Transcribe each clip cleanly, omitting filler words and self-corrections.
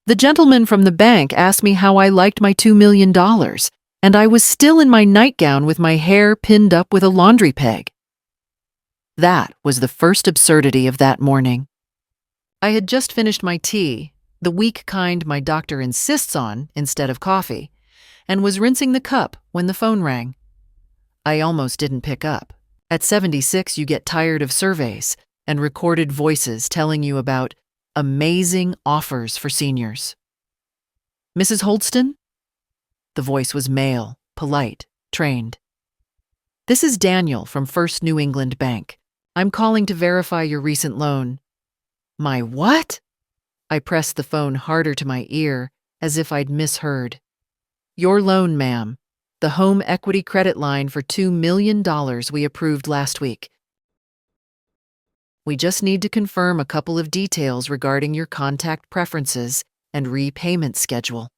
The gentleman from the bank asked me how I liked my $2 million, and I was still in my nightgown with my hair pinned up with a laundry peg. That was the first absurdity of that morning. I had just finished my tea, the weak kind my doctor insists on instead of coffee, and was rinsing the cup when the phone rang. I almost didn't pick up. At 76, you get tired of surveys and recorded voices telling you about amazing offers for seniors. Mrs. Holdston? The voice was male, polite, trained. This is Daniel from First New England Bank. I'm calling to verify your recent loan. My what? I pressed the phone harder to my ear, as if I'd misheard. Your loan, ma'am. The home equity credit line for $2 million we approved last week. We just need to confirm a couple of details regarding your contact preferences and repayment schedule.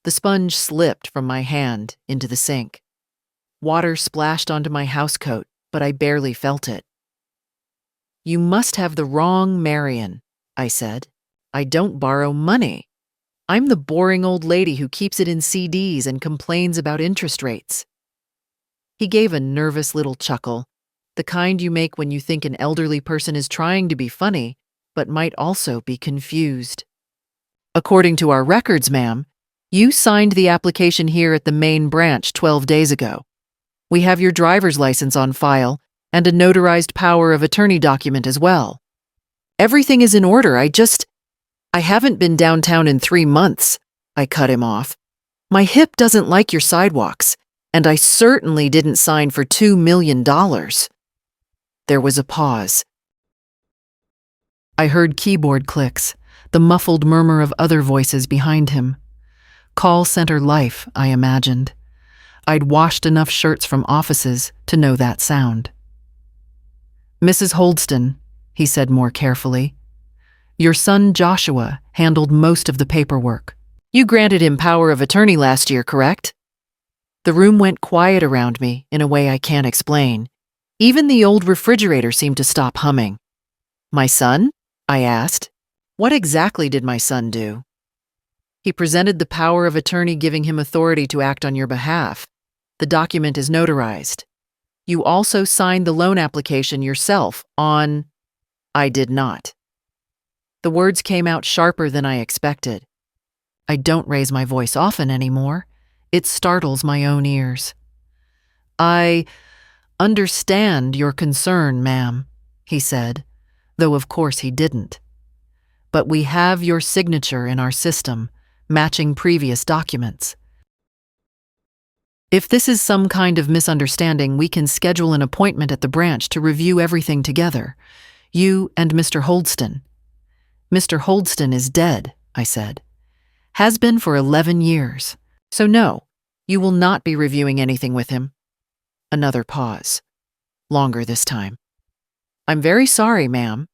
The sponge slipped from my hand into the sink. Water splashed onto my housecoat, but I barely felt it. You must have the wrong Marion, I said. I don't borrow money. I'm the boring old lady who keeps it in CDs and complains about interest rates. He gave a nervous little chuckle, the kind you make when you think an elderly person is trying to be funny, but might also be confused. According to our records, ma'am, you signed the application here at the main branch 12 days ago. We have your driver's license on file and a notarized power of attorney document as well. Everything is in order. I haven't been downtown in 3 months, I cut him off. My hip doesn't like your sidewalks, and I certainly didn't sign for $2 million. There was a pause. I heard keyboard clicks, the muffled murmur of other voices behind him. Call center life, I imagined. I'd washed enough shirts from offices to know that sound. Mrs. Holdston, he said more carefully, your son Joshua handled most of the paperwork. You granted him power of attorney last year, correct? The room went quiet around me in a way I can't explain. Even the old refrigerator seemed to stop humming. My son? I asked. What exactly did my son do? He presented the power of attorney giving him authority to act on your behalf. The document is notarized. You also signed the loan application yourself on... I did not. The words came out sharper than I expected. I don't raise my voice often anymore. It startles my own ears. I understand your concern, ma'am, he said, though of course he didn't. But we have your signature in our system, matching previous documents. If this is some kind of misunderstanding, we can schedule an appointment at the branch to review everything together. You and Mr. Holdston. Mr. Holdston is dead, I said. Has been for 11 years. So no, you will not be reviewing anything with him. Another pause. Longer this time. I'm very sorry, ma'am.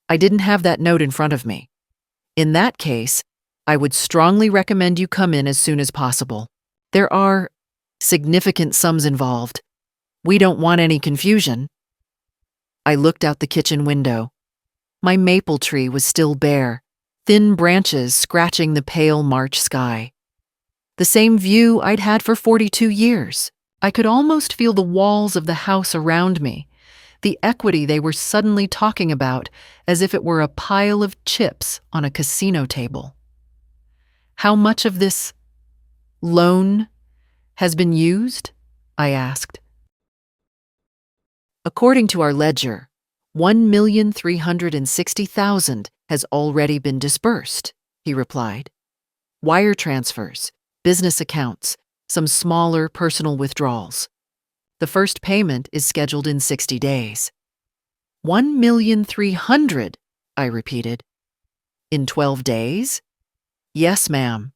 I didn't have that note in front of me. In that case, I would strongly recommend you come in as soon as possible. There are significant sums involved. We don't want any confusion. I looked out the kitchen window. My maple tree was still bare, thin branches scratching the pale March sky. The same view I'd had for 42 years. I could almost feel the walls of the house around me, the equity they were suddenly talking about as if it were a pile of chips on a casino table. How much of this loan has been used? I asked. According to our ledger, $1,360,000 has already been disbursed, he replied. Wire transfers, business accounts, some smaller personal withdrawals. The first payment is scheduled in 60 days. $1,300,000, I repeated. In 12 days? Yes, ma'am.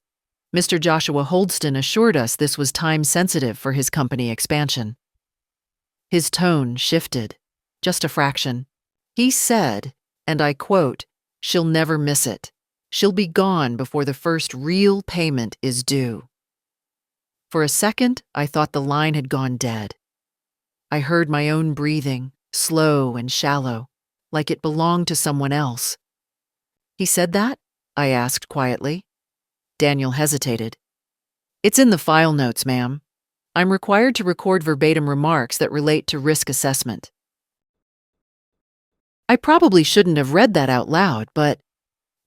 Mr. Joshua Holdston assured us this was time-sensitive for his company expansion. His tone shifted, just a fraction. He said, and I quote, "She'll never miss it. She'll be gone before the first real payment is due." For a second, I thought the line had gone dead. I heard my own breathing, slow and shallow, like it belonged to someone else. He said that? I asked quietly. Daniel hesitated. It's in the file notes, ma'am. I'm required to record verbatim remarks that relate to risk assessment. I probably shouldn't have read that out loud, but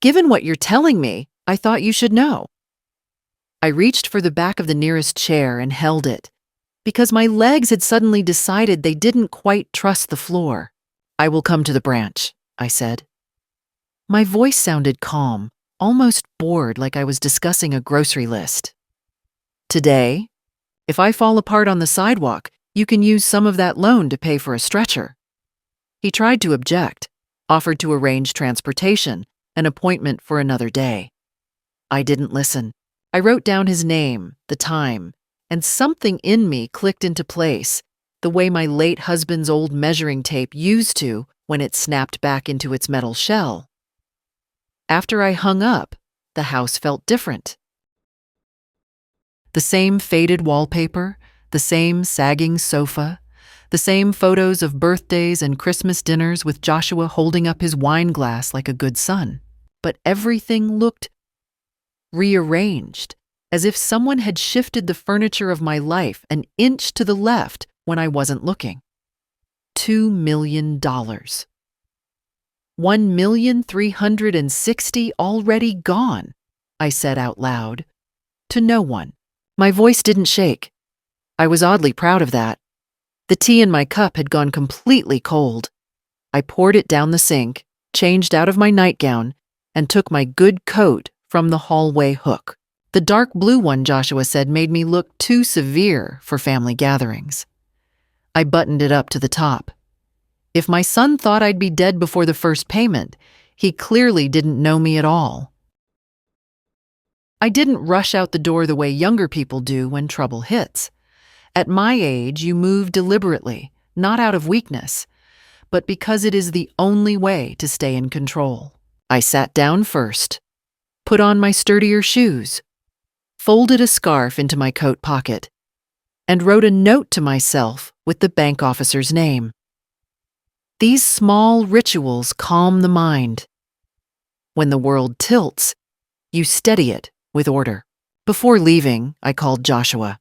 given what you're telling me, I thought you should know. I reached for the back of the nearest chair and held it, because my legs had suddenly decided they didn't quite trust the floor. I will come to the branch, I said. My voice sounded calm, almost bored, like I was discussing a grocery list. Today, if I fall apart on the sidewalk, you can use some of that loan to pay for a stretcher. He tried to object, offered to arrange transportation, an appointment for another day. I didn't listen. I wrote down his name, the time, and something in me clicked into place, the way my late husband's old measuring tape used to when it snapped back into its metal shell. After I hung up, the house felt different. The same faded wallpaper, the same sagging sofa, the same photos of birthdays and Christmas dinners with Joshua holding up his wine glass like a good son. But everything looked rearranged, as if someone had shifted the furniture of my life an inch to the left when I wasn't looking. $2 million. 1,360,000 already gone, I said out loud, to no one. My voice didn't shake. I was oddly proud of that. The tea in my cup had gone completely cold. I poured it down the sink, changed out of my nightgown, and took my good coat from the hallway hook. The dark blue one, Joshua said, made me look too severe for family gatherings. I buttoned it up to the top. If my son thought I'd be dead before the first payment, he clearly didn't know me at all. I didn't rush out the door the way younger people do when trouble hits. At my age, you move deliberately, not out of weakness, but because it is the only way to stay in control. I sat down first, put on my sturdier shoes, folded a scarf into my coat pocket, and wrote a note to myself with the bank officer's name. These small rituals calm the mind. When the world tilts, you steady it with order. Before leaving, I called Joshua.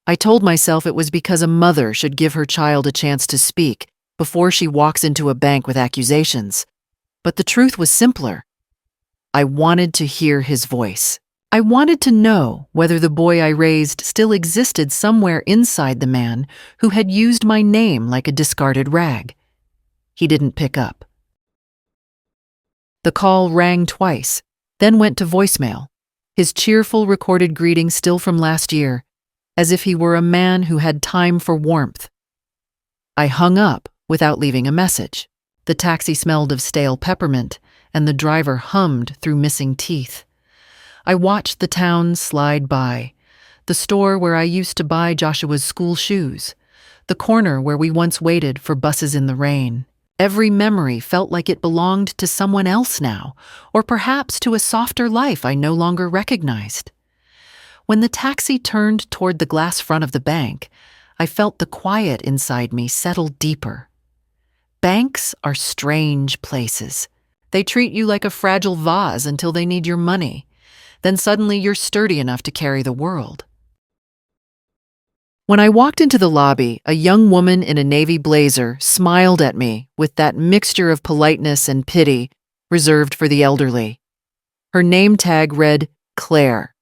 I told myself it was because a mother should give her child a chance to speak before she walks into a bank with accusations. But the truth was simpler. I wanted to hear his voice. I wanted to know whether the boy I raised still existed somewhere inside the man who had used my name like a discarded rag. He didn't pick up. The call rang twice, then went to voicemail, his cheerful recorded greeting still from last year, as if he were a man who had time for warmth. I hung up without leaving a message. The taxi smelled of stale peppermint, and the driver hummed through missing teeth. I watched the town slide by, the store where I used to buy Joshua's school shoes, the corner where we once waited for buses in the rain. Every memory felt like it belonged to someone else now, or perhaps to a softer life I no longer recognized. When the taxi turned toward the glass front of the bank, I felt the quiet inside me settle deeper. Banks are strange places. They treat you like a fragile vase until they need your money. Then suddenly you're sturdy enough to carry the world. When I walked into the lobby, a young woman in a navy blazer smiled at me with that mixture of politeness and pity reserved for the elderly. Her name tag read Claire.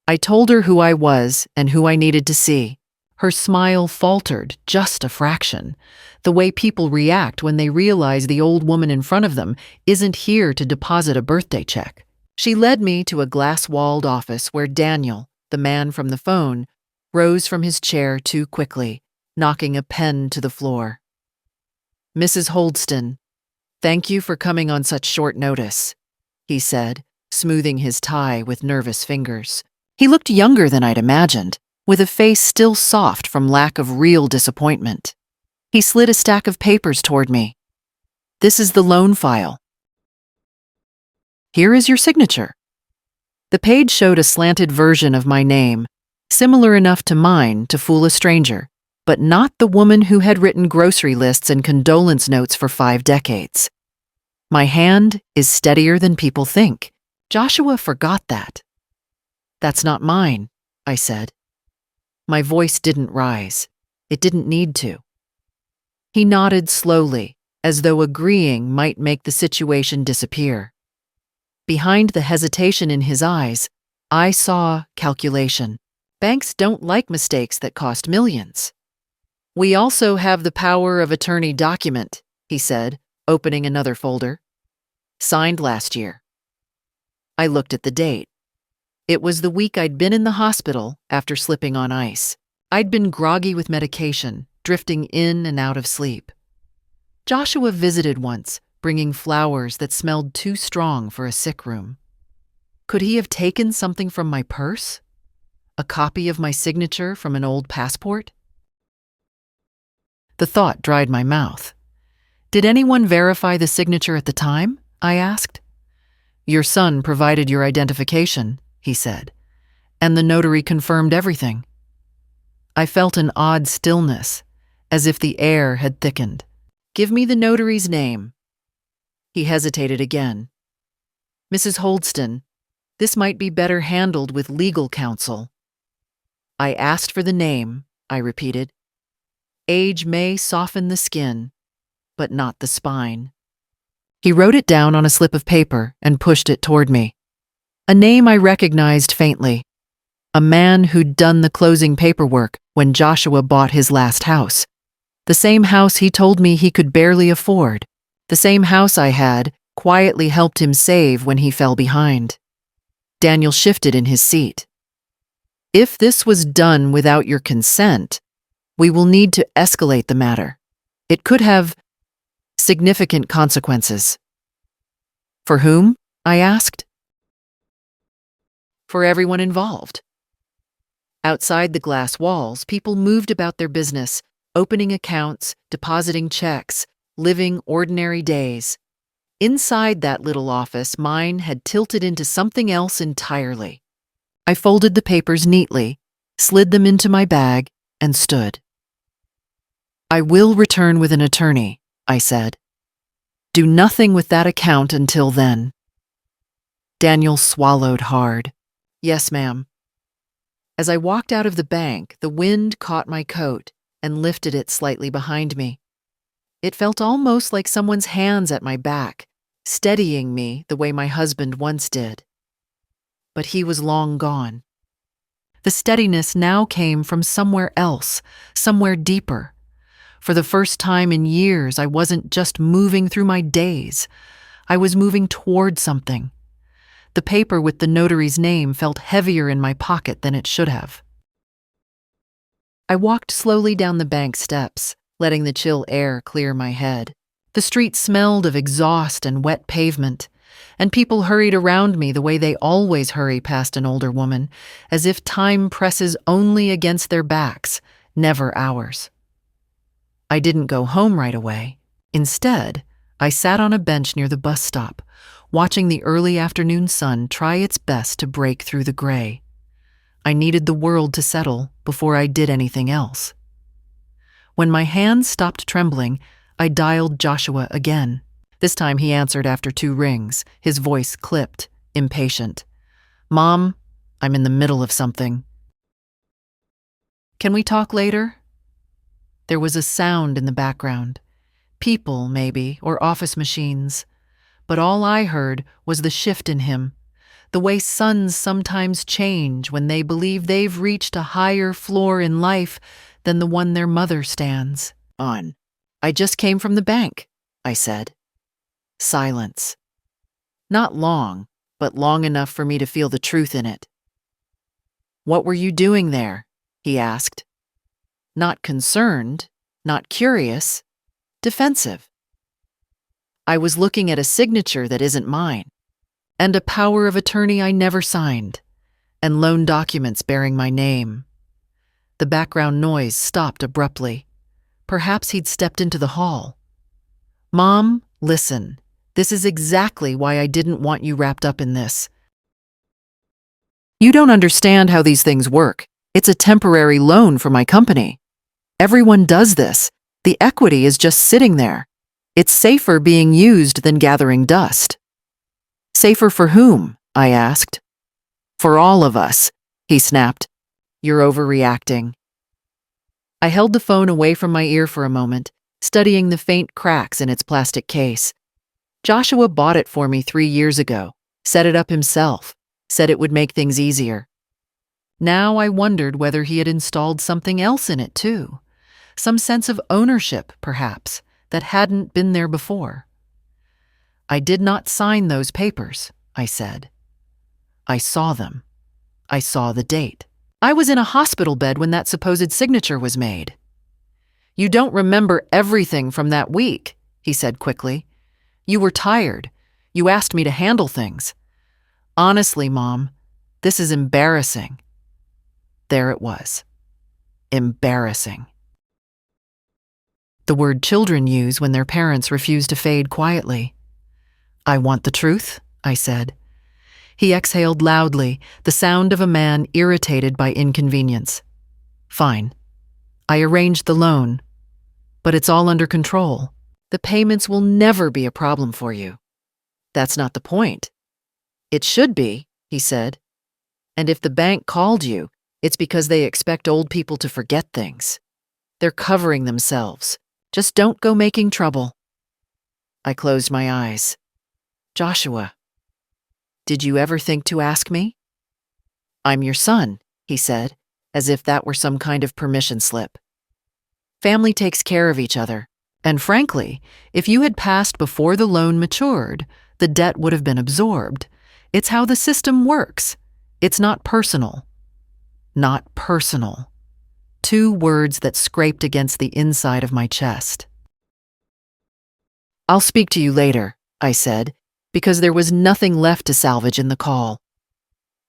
I told her who I was and who I needed to see. Her smile faltered just a fraction, the way people react when they realize the old woman in front of them isn't here to deposit a birthday check. She led me to a glass-walled office where Daniel, the man from the phone, rose from his chair too quickly, knocking a pen to the floor. "Mrs. Holdston, thank you for coming on such short notice," he said, smoothing his tie with nervous fingers. He looked younger than I'd imagined, with a face still soft from lack of real disappointment. He slid a stack of papers toward me. "This is the loan file. Here is your signature." The page showed a slanted version of my name, similar enough to mine to fool a stranger, but not the woman who had written grocery lists and condolence notes for 5 decades. "My hand is steadier than people think," Joshua forgot that. That's not mine, I said. My voice didn't rise. It didn't need to. He nodded slowly, as though agreeing might make the situation disappear. Behind the hesitation in his eyes, I saw calculation. Banks don't like mistakes that cost millions. We also have the power of attorney document, he said, opening another folder. Signed last year. I looked at the date. It was the week I'd been in the hospital after slipping on ice. I'd been groggy with medication, drifting in and out of sleep. Joshua visited once, bringing flowers that smelled too strong for a sick room. Could he have taken something from my purse? A copy of my signature from an old passport? The thought dried my mouth. Did anyone verify the signature at the time? I asked. Your son provided your identification, he said, and the notary confirmed everything. I felt an odd stillness, as if the air had thickened. Give me the notary's name. He hesitated again. Mrs. Holdston, this might be better handled with legal counsel. I asked for the name, I repeated. Age may soften the skin, but not the spine. He wrote it down on a slip of paper and pushed it toward me. A name I recognized faintly. A man who'd done the closing paperwork when Joshua bought his last house. The same house he told me he could barely afford. The same house I had quietly helped him save when he fell behind. Daniel shifted in his seat. If this was done without your consent, we will need to escalate the matter. It could have significant consequences. For whom? I asked. For everyone involved. Outside the glass walls, people moved about their business, opening accounts, depositing checks, living ordinary days. Inside that little office, mine had tilted into something else entirely. I folded the papers neatly, slid them into my bag, and stood. I will return with an attorney, I said. Do nothing with that account until then. Daniel swallowed hard. Yes, ma'am. As I walked out of the bank, the wind caught my coat and lifted it slightly behind me. It felt almost like someone's hands at my back, steadying me the way my husband once did. But he was long gone. The steadiness now came from somewhere else, somewhere deeper. For the first time in years, I wasn't just moving through my days. I was moving toward something. The paper with the notary's name felt heavier in my pocket than it should have. I walked slowly down the bank steps, letting the chill air clear my head. The street smelled of exhaust and wet pavement, and people hurried around me the way they always hurry past an older woman, as if time presses only against their backs, never ours. I didn't go home right away. Instead, I sat on a bench near the bus stop, watching the early afternoon sun try its best to break through the gray. I needed the world to settle before I did anything else. When my hands stopped trembling, I dialed Joshua again. This time he answered after 2 rings, his voice clipped, impatient. Mom, I'm in the middle of something. Can we talk later? There was a sound in the background. People, maybe, or office machines. But all I heard was the shift in him, the way sons sometimes change when they believe they've reached a higher floor in life than the one their mother stands on. I just came from the bank, I said. Silence. Not long, but long enough for me to feel the truth in it. What were you doing there? He asked. Not concerned, not curious, defensive. I was looking at a signature that isn't mine, and a power of attorney I never signed, and loan documents bearing my name. The background noise stopped abruptly. Perhaps he'd stepped into the hall. Mom, listen. This is exactly why I didn't want you wrapped up in this. You don't understand how these things work. It's a temporary loan for my company. Everyone does this. The equity is just sitting there. It's safer being used than gathering dust. Safer for whom? I asked. For all of us, he snapped. You're overreacting. I held the phone away from my ear for a moment, studying the faint cracks in its plastic case. Joshua bought it for me 3 years ago, set it up himself, said it would make things easier. Now I wondered whether he had installed something else in it too. Some sense of ownership, perhaps, that hadn't been there before. I did not sign those papers, I said. I saw them. I saw the date. I was in a hospital bed when that supposed signature was made. You don't remember everything from that week, he said quickly. You were tired. You asked me to handle things. Honestly, Mom, this is embarrassing. There it was. Embarrassing. The word children use when their parents refuse to fade quietly. I want the truth, I said. He exhaled loudly, the sound of a man irritated by inconvenience. Fine. I arranged the loan, but it's all under control. The payments will never be a problem for you. That's not the point. It should be, he said. And if the bank called you, it's because they expect old people to forget things. They're covering themselves. Just don't go making trouble. I closed my eyes. Joshua, did you ever think to ask me? I'm your son, he said, as if that were some kind of permission slip. Family takes care of each other, and frankly, if you had passed before the loan matured, the debt would have been absorbed. It's how the system works. It's not personal. Not personal. 2 words that scraped against the inside of my chest. I'll speak to you later, I said, because there was nothing left to salvage in the call.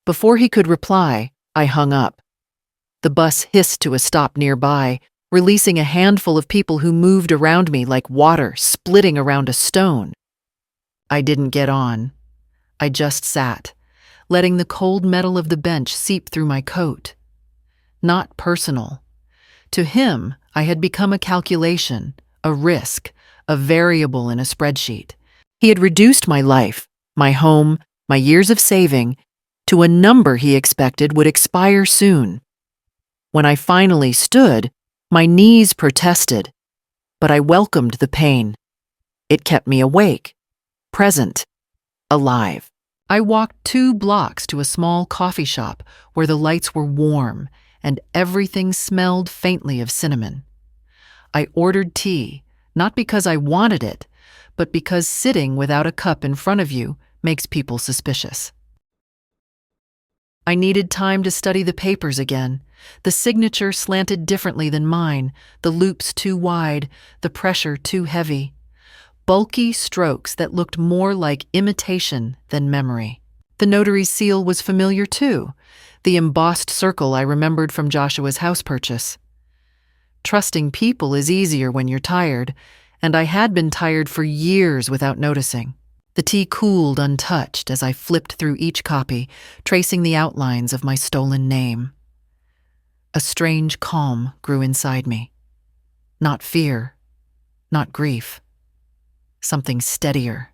Before he could reply, I hung up. The bus hissed to a stop nearby, releasing a handful of people who moved around me like water splitting around a stone. I didn't get on. I just sat, letting the cold metal of the bench seep through my coat. Not personal. To him, I had become a calculation, a risk, a variable in a spreadsheet. He had reduced my life, my home, my years of saving, to a number he expected would expire soon. When I finally stood, my knees protested, but I welcomed the pain. It kept me awake, present, alive. I walked 2 blocks to a small coffee shop where the lights were warm and everything smelled faintly of cinnamon. I ordered tea, not because I wanted it, but because sitting without a cup in front of you makes people suspicious. I needed time to study the papers again. The signature slanted differently than mine, the loops too wide, the pressure too heavy. Bulky strokes that looked more like imitation than memory. The notary's seal was familiar too, the embossed circle I remembered from Joshua's house purchase. Trusting people is easier when you're tired, and I had been tired for years without noticing. The tea cooled untouched as I flipped through each copy, tracing the outlines of my stolen name. A strange calm grew inside me. Not fear, not grief. Something steadier.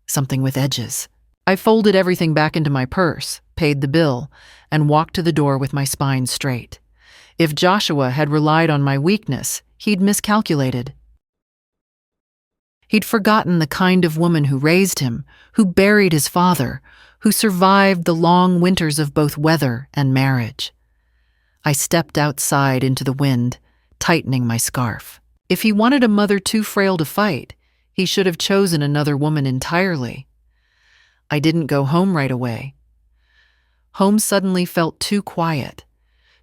Something with edges. I folded everything back into my purse, paid the bill, and walked to the door with my spine straight. If Joshua had relied on my weakness, he'd miscalculated. He'd forgotten the kind of woman who raised him, who buried his father, who survived the long winters of both weather and marriage. I stepped outside into the wind, tightening my scarf. If he wanted a mother too frail to fight, he should have chosen another woman entirely. I didn't go home right away. Home suddenly felt too quiet,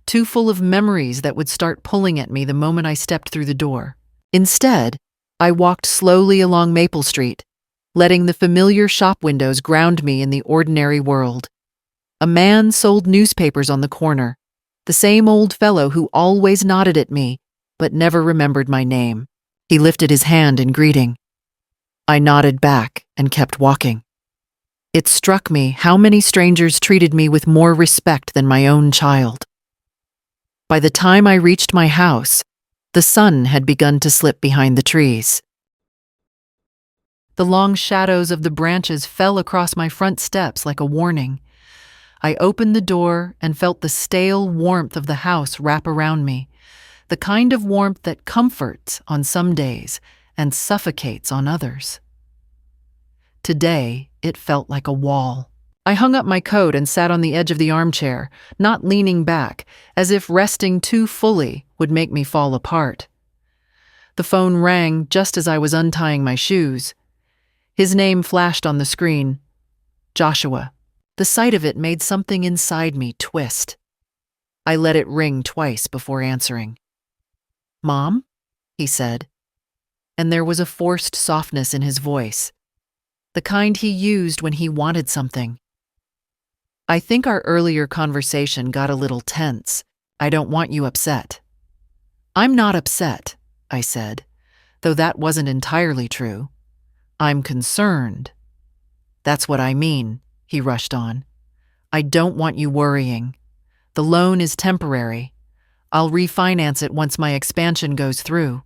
too full of memories that would start pulling at me the moment I stepped through the door. Instead, I walked slowly along Maple Street, letting the familiar shop windows ground me in the ordinary world. A man sold newspapers on the corner, the same old fellow who always nodded at me, but never remembered my name. He lifted his hand in greeting. I nodded back and kept walking. It struck me how many strangers treated me with more respect than my own child. By the time I reached my house, the sun had begun to slip behind the trees. The long shadows of the branches fell across my front steps like a warning. I opened the door and felt the stale warmth of the house wrap around me, the kind of warmth that comforts on some days and suffocates on others. Today, it felt like a wall. I hung up my coat and sat on the edge of the armchair, not leaning back, as if resting too fully would make me fall apart. The phone rang just as I was untying my shoes. His name flashed on the screen. Joshua. The sight of it made something inside me twist. I let it ring twice before answering. "Mom?" he said, and there was a forced softness in his voice, the kind he used when he wanted something. "I think our earlier conversation got a little tense. I don't want you upset." "I'm not upset," I said, though that wasn't entirely true. "I'm concerned." "That's what I mean," he rushed on. "I don't want you worrying. The loan is temporary. I'll refinance it once my expansion goes through."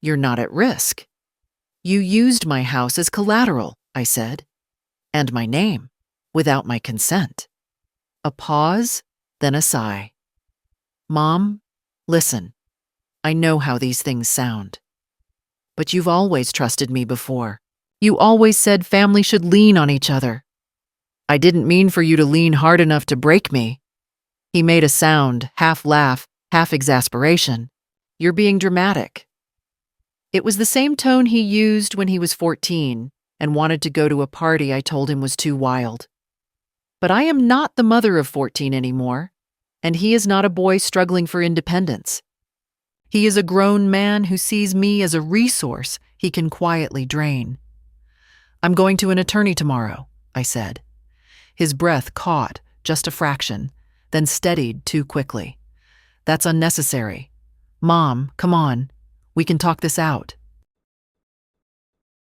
"You're not at risk. You used my house as collateral," I said, "and my name, without my consent." A pause, then a sigh. "Mom, listen, I know how these things sound. But you've always trusted me before. You always said family should lean on each other. I didn't mean for you to lean hard enough to break me." He made a sound, half laugh, half exasperation. "You're being dramatic." It was the same tone he used when he was 14 and wanted to go to a party I told him was too wild. But I am not the mother of 14 anymore, and he is not a boy struggling for independence. He is a grown man who sees me as a resource he can quietly drain. "I'm going to an attorney tomorrow," I said. His breath caught, just a fraction, then steadied too quickly. "That's unnecessary. Mom, come on. We can talk this out.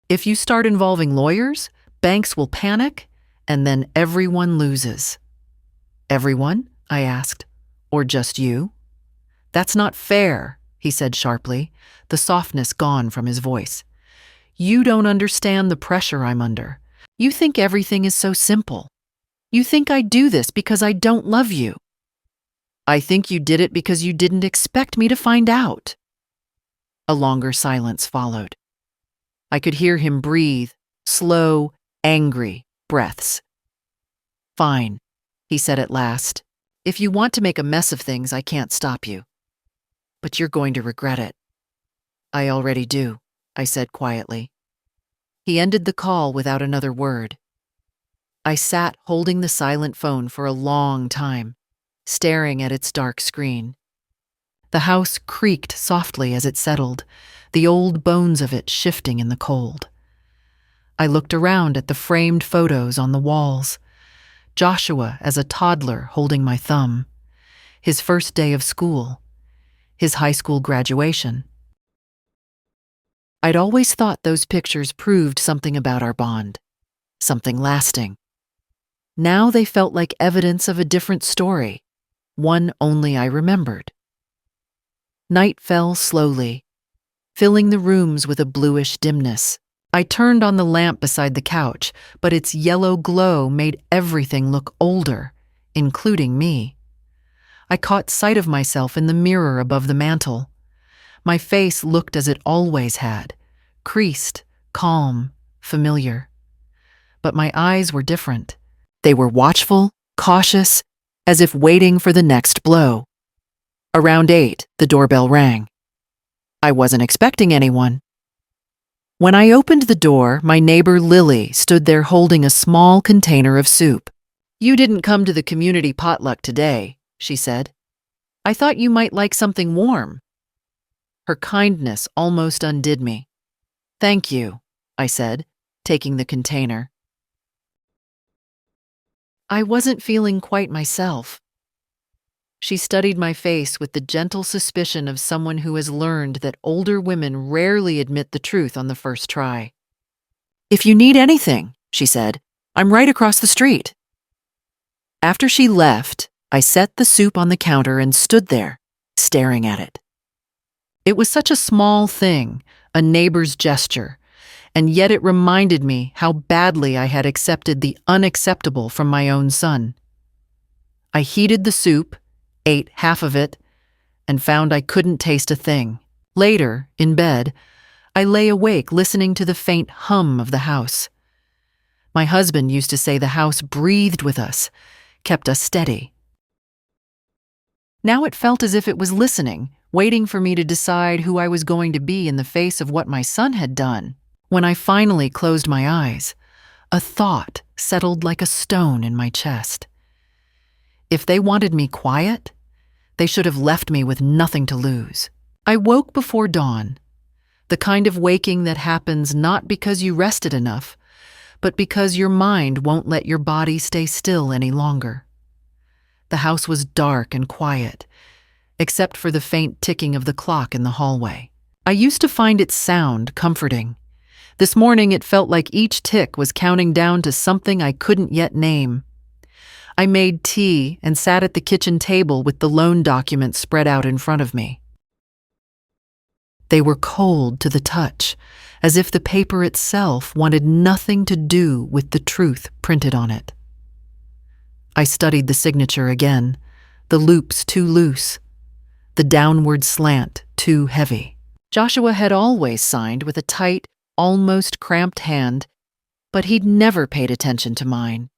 If you start involving lawyers, banks will panic, and then everyone loses." "Everyone?" I asked. "Or just you?" "That's not fair," he said sharply, the softness gone from his voice. "You don't understand the pressure I'm under. You think everything is so simple. You think I do this because I don't love you. I think you did it because you didn't expect me to find out." A longer silence followed. I could hear him breathe, slow, angry breaths. "Fine," he said at last. "If you want to make a mess of things, I can't stop you. But you're going to regret it." "I already do," I said quietly. He ended the call without another word. I sat holding the silent phone for a long time, staring at its dark screen. The house creaked softly as it settled, the old bones of it shifting in the cold. I looked around at the framed photos on the walls. Joshua as a toddler holding my thumb. His first day of school. His high school graduation. I'd always thought those pictures proved something about our bond. Something lasting. Now they felt like evidence of a different story, one only I remembered. Night fell slowly, filling the rooms with a bluish dimness. I turned on the lamp beside the couch, but its yellow glow made everything look older, including me. I caught sight of myself in the mirror above the mantel. My face looked as it always had, creased, calm, familiar. But my eyes were different. They were watchful, cautious, as if waiting for the next blow. Around 8, the doorbell rang. I wasn't expecting anyone. When I opened the door, my neighbor Lily stood there holding a small container of soup. "You didn't come to the community potluck today," she said. "I thought you might like something warm." Her kindness almost undid me. "Thank you," I said, taking the container. I wasn't feeling quite myself. She studied my face with the gentle suspicion of someone who has learned that older women rarely admit the truth on the first try. "If you need anything," she said, "I'm right across the street." After she left, I set the soup on the counter and stood there, staring at it. It was such a small thing, a neighbor's gesture, and yet it reminded me how badly I had accepted the unacceptable from my own son. I heated the soup, ate half of it, and found I couldn't taste a thing. Later, in bed, I lay awake listening to the faint hum of the house. My husband used to say the house breathed with us, kept us steady. Now it felt as if it was listening, waiting for me to decide who I was going to be in the face of what my son had done. When I finally closed my eyes, a thought settled like a stone in my chest. If they wanted me quiet, they should have left me with nothing to lose. I woke before dawn, the kind of waking that happens not because you rested enough, but because your mind won't let your body stay still any longer. The house was dark and quiet, except for the faint ticking of the clock in the hallway. I used to find its sound comforting. This morning it felt like each tick was counting down to something I couldn't yet name. I made tea and sat at the kitchen table with the loan documents spread out in front of me. They were cold to the touch, as if the paper itself wanted nothing to do with the truth printed on it. I studied the signature again, the loops too loose, the downward slant too heavy. Joshua had always signed with a tight, almost cramped hand, but he'd never paid attention to mine.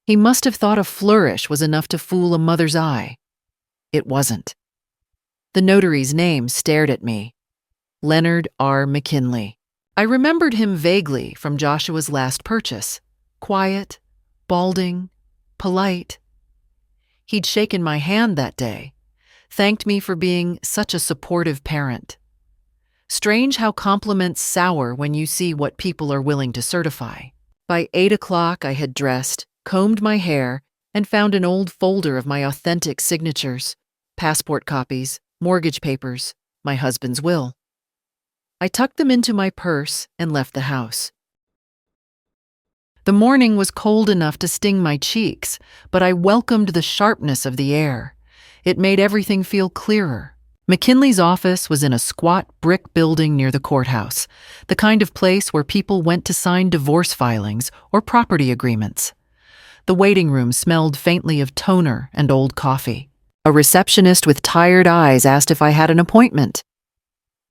He must have thought a flourish was enough to fool a mother's eye. It wasn't. The notary's name stared at me. Leonard R. McKinley. I remembered him vaguely from Joshua's last purchase. Quiet, balding, polite. He'd shaken my hand that day, thanked me for being such a supportive parent. Strange how compliments sour when you see what people are willing to certify. By 8 o'clock I had dressed, combed my hair, and found an old folder of my authentic signatures, passport copies, mortgage papers, my husband's will. I tucked them into my purse and left the house. The morning was cold enough to sting my cheeks, but I welcomed the sharpness of the air. It made everything feel clearer. McKinley's office was in a squat brick building near the courthouse, the kind of place where people went to sign divorce filings or property agreements. The waiting room smelled faintly of toner and old coffee. A receptionist with tired eyes asked if I had an appointment.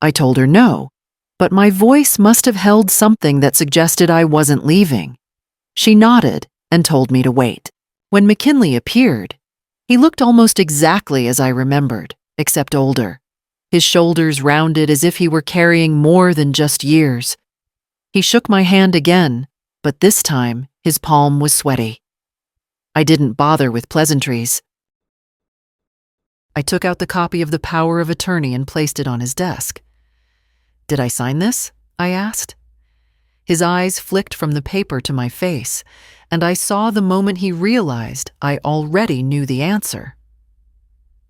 I told her no, but my voice must have held something that suggested I wasn't leaving. She nodded and told me to wait. When McKinley appeared, he looked almost exactly as I remembered, except older. His shoulders rounded as if he were carrying more than just years. He shook my hand again, but this time his palm was sweaty. I didn't bother with pleasantries. I took out the copy of the power of attorney and placed it on his desk. "Did I sign this?" I asked. His eyes flicked from the paper to my face, and I saw the moment he realized I already knew the answer.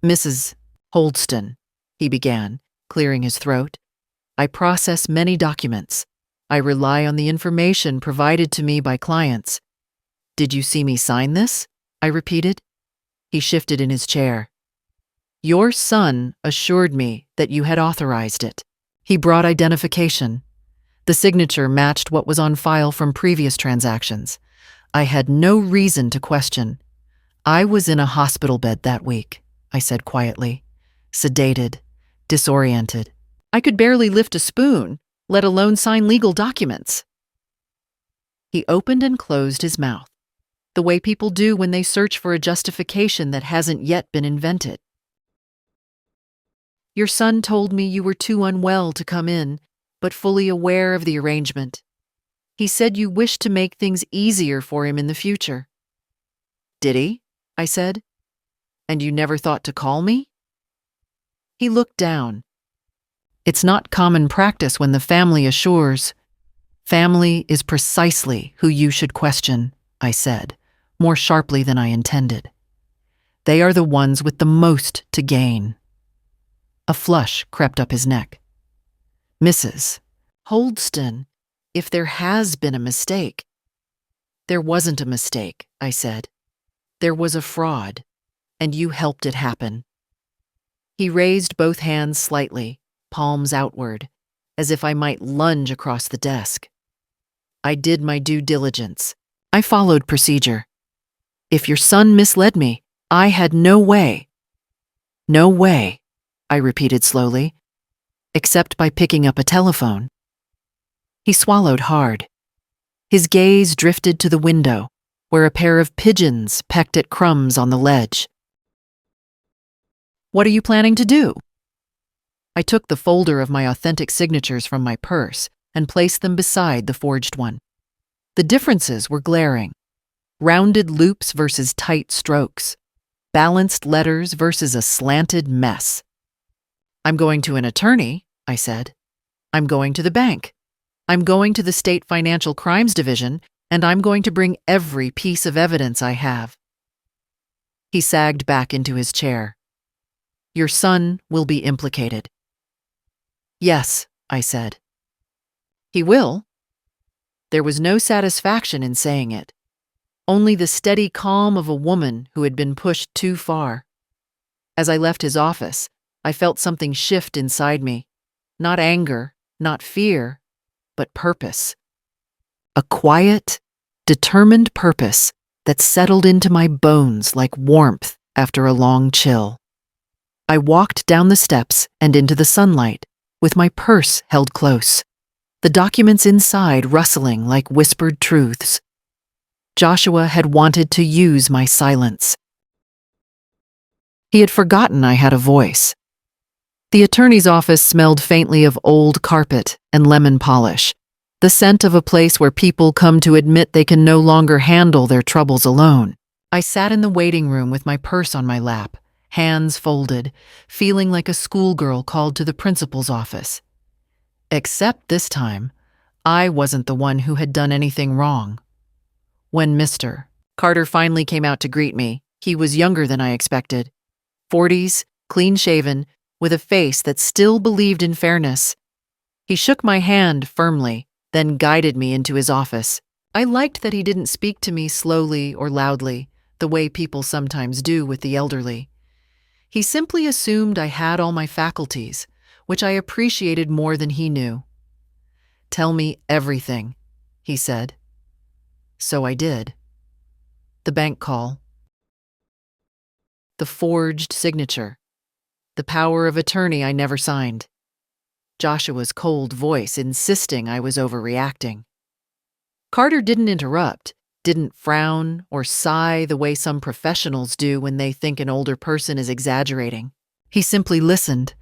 "Mrs. Holdston," he began, clearing his throat, "I process many documents. I rely on the information provided to me by clients. Did you see me sign this?" I repeated. He shifted in his chair. "Your son assured me that you had authorized it." He brought identification. The signature matched what was on file from previous transactions. I had no reason to question. "I was in a hospital bed that week," I said quietly, sedated, disoriented. I could barely lift a spoon, let alone sign legal documents. He opened and closed his mouth, the way people do when they search for a justification that hasn't yet been invented. "Your son told me you were too unwell to come in, but fully aware of the arrangement. He said you wished to make things easier for him in the future." "Did he?" I said. "And you never thought to call me?" He looked down. "It's not common practice when the family assures." "Family is precisely who you should question," I said, more sharply than I intended. "They are the ones with the most to gain." A flush crept up his neck. "Mrs. Holdston, if there has been a mistake—" "There wasn't a mistake," I said. "There was a fraud, and you helped it happen." He raised both hands slightly, palms outward, as if I might lunge across the desk. I did my due diligence. I followed procedure. If your son misled me, I had no way. No way, I repeated slowly, except by picking up a telephone. He swallowed hard. His gaze drifted to the window, where a pair of pigeons pecked at crumbs on the ledge. What are you planning to do? I took the folder of my authentic signatures from my purse and placed them beside the forged one. The differences were glaring. Rounded loops versus tight strokes. Balanced letters versus a slanted mess. I'm going to an attorney, I said. I'm going to the bank. I'm going to the State Financial Crimes Division, and I'm going to bring every piece of evidence I have. He sagged back into his chair. Your son will be implicated. Yes, I said. He will? There was no satisfaction in saying it. Only the steady calm of a woman who had been pushed too far. As I left his office, I felt something shift inside me. Not anger, not fear, but purpose. A quiet, determined purpose that settled into my bones like warmth after a long chill. I walked down the steps and into the sunlight, with my purse held close, the documents inside rustling like whispered truths. Joshua had wanted to use my silence. He had forgotten I had a voice. The attorney's office smelled faintly of old carpet and lemon polish, the scent of a place where people come to admit they can no longer handle their troubles alone. I sat in the waiting room with my purse on my lap, hands folded, feeling like a schoolgirl called to the principal's office. Except this time, I wasn't the one who had done anything wrong. When Mr. Carter finally came out to greet me, he was younger than I expected. 40s, clean-shaven, with a face that still believed in fairness. He shook my hand firmly, then guided me into his office. I liked that he didn't speak to me slowly or loudly, the way people sometimes do with the elderly. He simply assumed I had all my faculties, which I appreciated more than he knew. Tell me everything, he said. So I did. The bank call. The forged signature. The power of attorney I never signed. Joshua's cold voice insisting I was overreacting. Carter didn't interrupt, didn't frown or sigh the way some professionals do when they think an older person is exaggerating. He simply listened,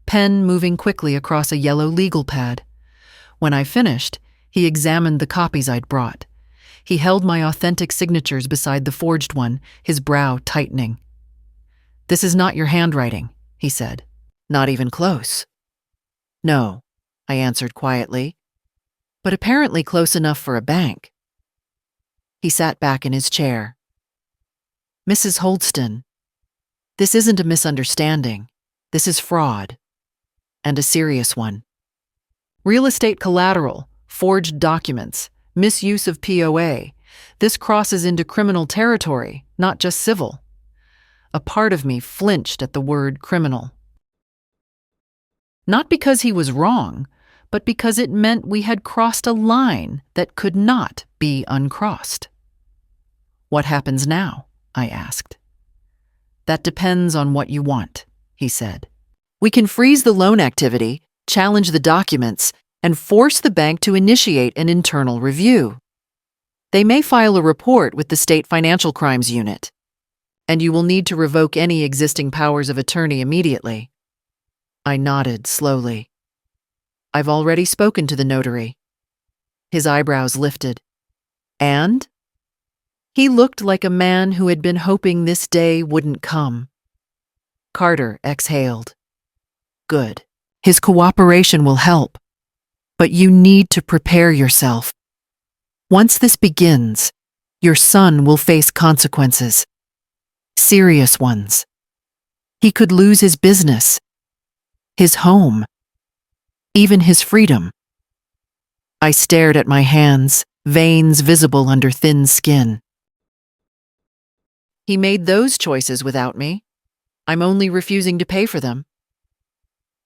pen moving quickly across a yellow legal pad. When I finished, he examined the copies I'd brought. He held my authentic signatures beside the forged one, his brow tightening. This is not your handwriting, he said. Not even close. No, I answered quietly, but apparently close enough for a bank. He sat back in his chair. Mrs. Holdston, this isn't a misunderstanding. This is fraud, and a serious one. Real estate collateral, forged documents, misuse of POA. This crosses into criminal territory, not just civil. A part of me flinched at the word criminal. Not because he was wrong, but because it meant we had crossed a line that could not be uncrossed. What happens now? I asked. That depends on what you want, he said. We can freeze the loan activity, challenge the documents, and force the bank to initiate an internal review. They may file a report with the State Financial Crimes Unit, and you will need to revoke any existing powers of attorney immediately. I nodded slowly. I've already spoken to the notary. His eyebrows lifted. And? He looked like a man who had been hoping this day wouldn't come. Carter exhaled. Good. His cooperation will help. But you need to prepare yourself. Once this begins, your son will face consequences. Serious ones. He could lose his business, his home, even his freedom. I stared at my hands, veins visible under thin skin. He made those choices without me. I'm only refusing to pay for them.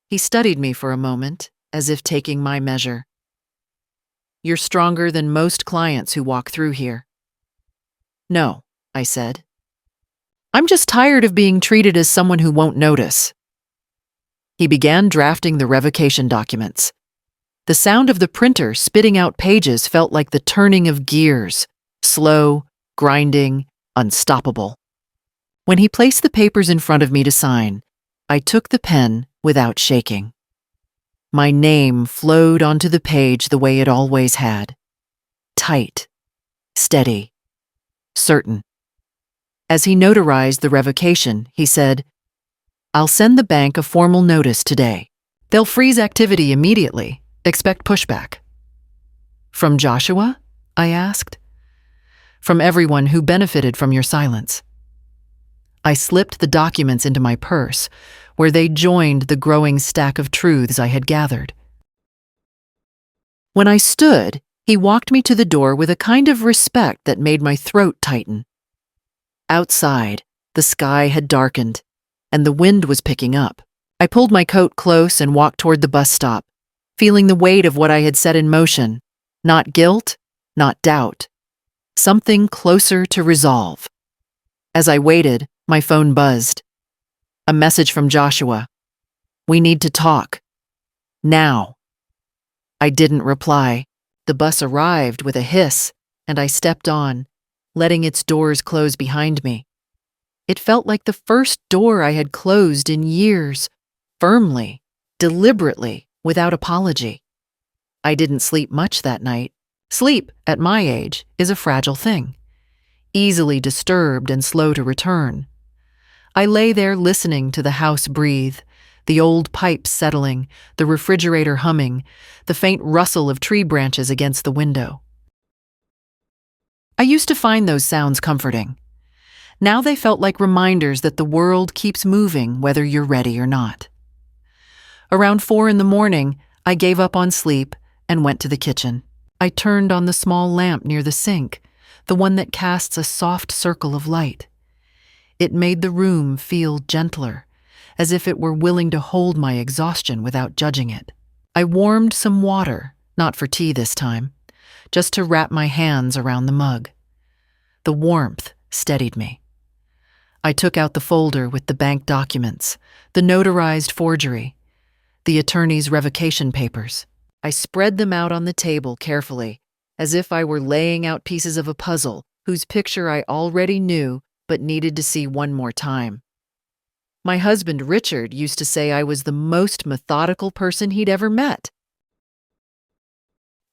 He studied me for a moment, as if taking my measure. You're stronger than most clients who walk through here." "No," I said. "I'm just tired of being treated as someone who won't notice." He began drafting the revocation documents. The sound of the printer spitting out pages felt like the turning of gears, slow, grinding, unstoppable. When he placed the papers in front of me to sign, I took the pen without shaking. My name flowed onto the page the way it always had. Tight, steady, certain. As he notarized the revocation, he said, "I'll send the bank a formal notice today. They'll freeze activity immediately. Expect pushback." "From Joshua?" I asked. "From everyone who benefited from your silence." I slipped the documents into my purse, where they joined the growing stack of truths I had gathered. When I stood, he walked me to the door with a kind of respect that made my throat tighten. Outside, the sky had darkened, and the wind was picking up. I pulled my coat close and walked toward the bus stop, feeling the weight of what I had set in motion. Not guilt, not doubt. Something closer to resolve. As I waited, my phone buzzed. A message from Joshua. "We need to talk. Now." I didn't reply. The bus arrived with a hiss, and I stepped on, letting its doors close behind me. It felt like the first door I had closed in years, firmly, deliberately, without apology. I didn't sleep much that night. Sleep, at my age, is a fragile thing, easily disturbed and slow to return. I lay there listening to the house breathe, the old pipes settling, the refrigerator humming, the faint rustle of tree branches against the window. I used to find those sounds comforting. Now they felt like reminders that the world keeps moving whether you're ready or not. Around 4 a.m, I gave up on sleep and went to the kitchen. I turned on the small lamp near the sink, the one that casts a soft circle of light. It made the room feel gentler, as if it were willing to hold my exhaustion without judging it. I warmed some water, not for tea this time, just to wrap my hands around the mug. The warmth steadied me. I took out the folder with the bank documents, the notarized forgery, the attorney's revocation papers. I spread them out on the table carefully, as if I were laying out pieces of a puzzle whose picture I already knew but needed to see one more time. My husband, Richard, used to say I was the most methodical person he'd ever met.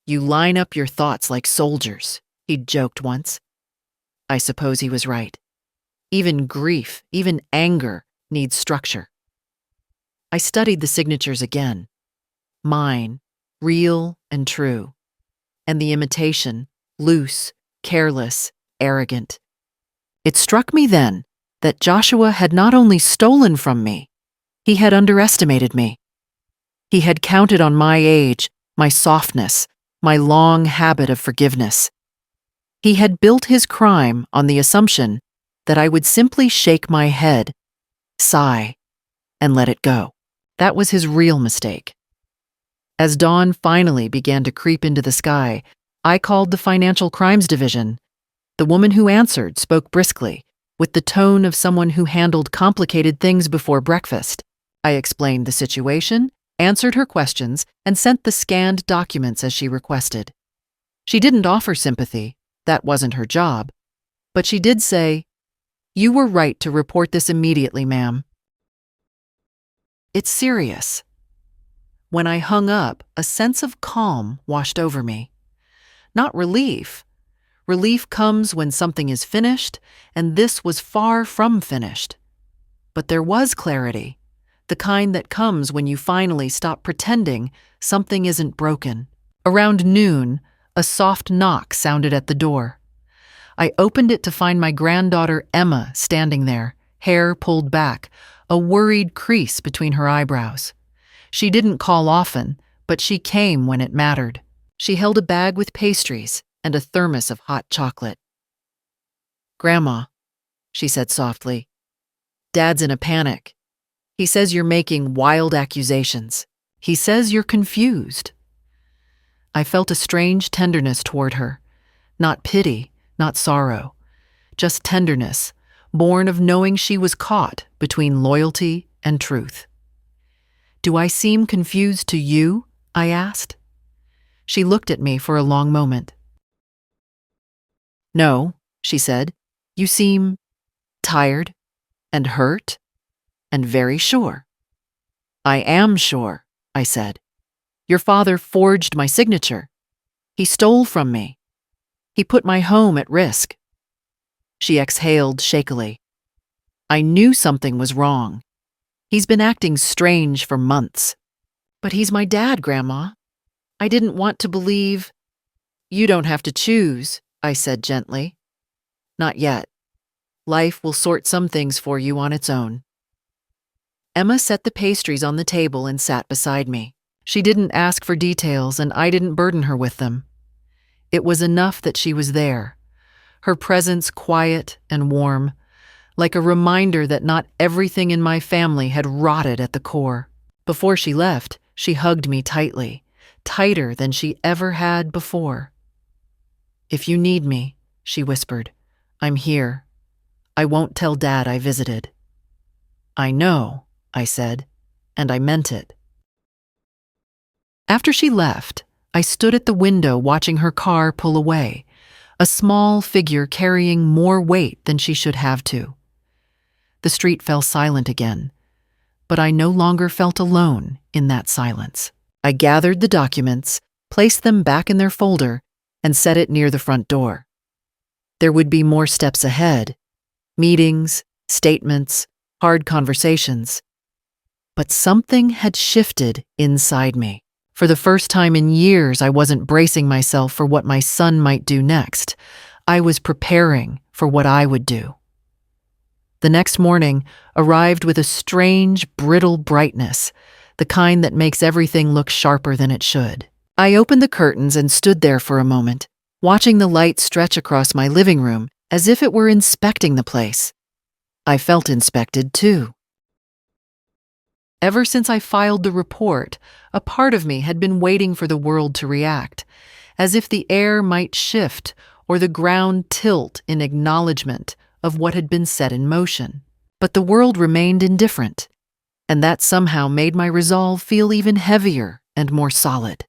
"You line up your thoughts like soldiers," he'd joked once. I suppose he was right. Even grief, even anger, needs structure. I studied the signatures again. Mine, real and true. And the imitation, loose, careless, arrogant. It struck me then that Joshua had not only stolen from me, he had underestimated me. He had counted on my age, my softness, my long habit of forgiveness. He had built his crime on the assumption that I would simply shake my head, sigh, and let it go. That was his real mistake. As dawn finally began to creep into the sky, I called the Financial Crimes Division. The woman who answered spoke briskly, with the tone of someone who handled complicated things before breakfast. I explained the situation, answered her questions, and sent the scanned documents as she requested. She didn't offer sympathy. That wasn't her job. But she did say, "You were right to report this immediately, ma'am. It's serious." When I hung up, a sense of calm washed over me. Not relief. Relief comes when something is finished, and this was far from finished. But there was clarity, the kind that comes when you finally stop pretending something isn't broken. Around noon, a soft knock sounded at the door. I opened it to find my granddaughter Emma standing there, hair pulled back, a worried crease between her eyebrows. She didn't call often, but she came when it mattered. She held a bag with pastries and a thermos of hot chocolate. "Grandma," she said softly, "Dad's in a panic. He says you're making wild accusations. He says you're confused." I felt a strange tenderness toward her. Not pity, not sorrow. Just tenderness, born of knowing she was caught between loyalty and truth. "Do I seem confused to you?" I asked. She looked at me for a long moment. "No," she said. "You seem tired and hurt and very sure." "I am sure," I said. "Your father forged my signature. He stole from me. He put my home at risk." She exhaled shakily. "I knew something was wrong. He's been acting strange for months." "But he's my dad, Grandma. I didn't want to believe—" "You don't have to choose," I said gently. "Not yet. Life will sort some things for you on its own." Emma set the pastries on the table and sat beside me. She didn't ask for details, and I didn't burden her with them. It was enough that she was there, her presence quiet and warm, like a reminder that not everything in my family had rotted at the core. Before she left, she hugged me tightly, tighter than she ever had before. "If you need me," she whispered, "I'm here. I won't tell Dad I visited." "I know," I said, and I meant it. After she left, I stood at the window watching her car pull away, a small figure carrying more weight than she should have to. The street fell silent again, but I no longer felt alone in that silence. I gathered the documents, placed them back in their folder, and set it near the front door. There would be more steps ahead, meetings, statements, hard conversations. But something had shifted inside me. For the first time in years, I wasn't bracing myself for what my son might do next. I was preparing for what I would do. The next morning arrived with a strange, brittle brightness, the kind that makes everything look sharper than it should. I opened the curtains and stood there for a moment, watching the light stretch across my living room as if it were inspecting the place. I felt inspected too. Ever since I filed the report, a part of me had been waiting for the world to react, as if the air might shift or the ground tilt in acknowledgement of what had been set in motion. But the world remained indifferent, and that somehow made my resolve feel even heavier and more solid.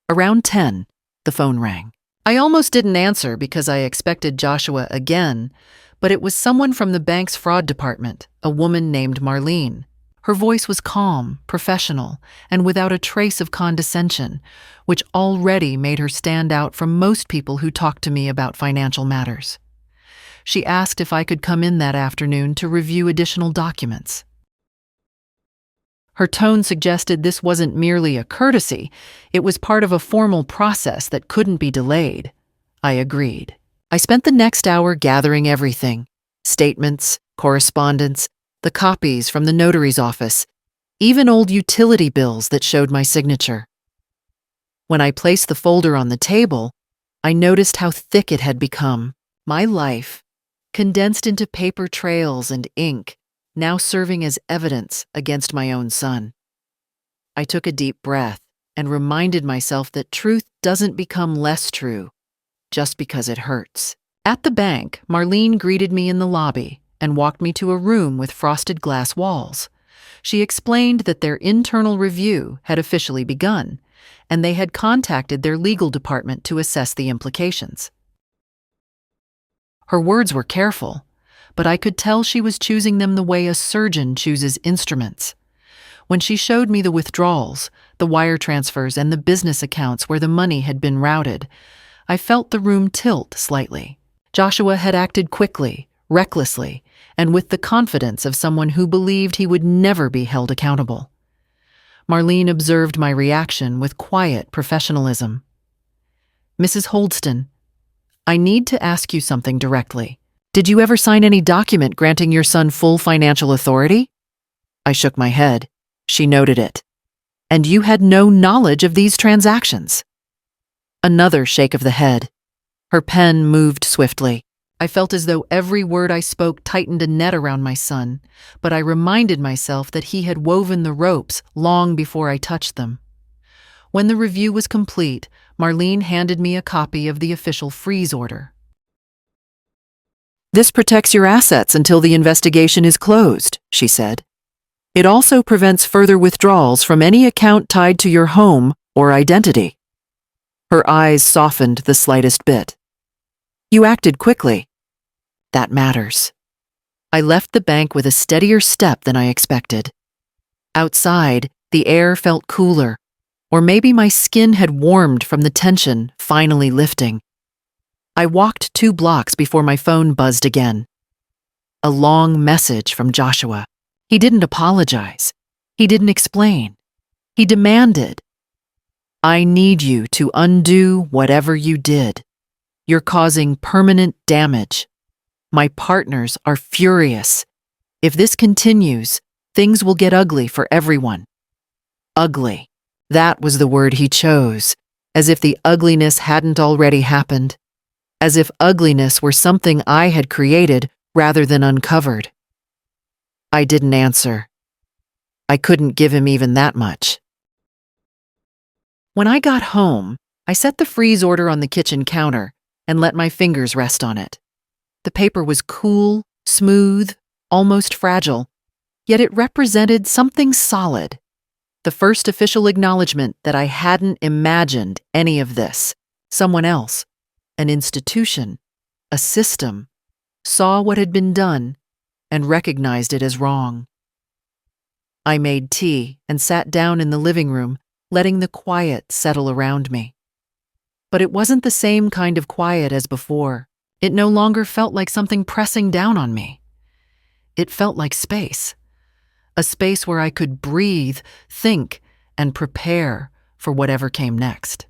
Around 10, the phone rang. I almost didn't answer because I expected Joshua again, but it was someone from the bank's fraud department, a woman named Marlene. Her voice was calm, professional, and without a trace of condescension, which already made her stand out from most people who talked to me about financial matters. She asked if I could come in that afternoon to review additional documents. Her tone suggested this wasn't merely a courtesy, it was part of a formal process that couldn't be delayed. I agreed. I spent the next hour gathering everything: statements, correspondence, the copies from the notary's office, even old utility bills that showed my signature. When I placed the folder on the table, I noticed how thick it had become. My life, condensed into paper trails and ink, now serving as evidence against my own son. I took a deep breath and reminded myself that truth doesn't become less true just because it hurts. At the bank, Marlene greeted me in the lobby and walked me to a room with frosted glass walls. She explained that their internal review had officially begun, and they had contacted their legal department to assess the implications. Her words were careful, but I could tell she was choosing them the way a surgeon chooses instruments. When she showed me the withdrawals, the wire transfers, and the business accounts where the money had been routed, I felt the room tilt slightly. Joshua had acted quickly, recklessly, and with the confidence of someone who believed he would never be held accountable. Marlene observed my reaction with quiet professionalism. "Mrs. Holdston, I need to ask you something directly. Did you ever sign any document granting your son full financial authority?" I shook my head. She noted it. "And you had no knowledge of these transactions?" Another shake of the head. Her pen moved swiftly. I felt as though every word I spoke tightened a net around my son, but I reminded myself that he had woven the ropes long before I touched them. When the review was complete, Marlene handed me a copy of the official freeze order. "This protects your assets until the investigation is closed," she said. "It also prevents further withdrawals from any account tied to your home or identity." Her eyes softened the slightest bit. "You acted quickly." "That matters." I left the bank with a steadier step than I expected. Outside, the air felt cooler, or maybe my skin had warmed from the tension finally lifting. I walked 2 blocks before my phone buzzed again. A long message from Joshua. He didn't apologize. He didn't explain. He demanded, "I need you to undo whatever you did. You're causing permanent damage. My partners are furious. If this continues, things will get ugly for everyone." Ugly. That was the word he chose, as if the ugliness hadn't already happened. As if ugliness were something I had created rather than uncovered. I didn't answer. I couldn't give him even that much. When I got home, I set the freeze order on the kitchen counter and let my fingers rest on it. The paper was cool, smooth, almost fragile, yet it represented something solid. The first official acknowledgement that I hadn't imagined any of this. Someone else, an institution, a system, saw what had been done and recognized it as wrong. I made tea and sat down in the living room, letting the quiet settle around me. But it wasn't the same kind of quiet as before. It no longer felt like something pressing down on me. It felt like space. A space where I could breathe, think, and prepare for whatever came next.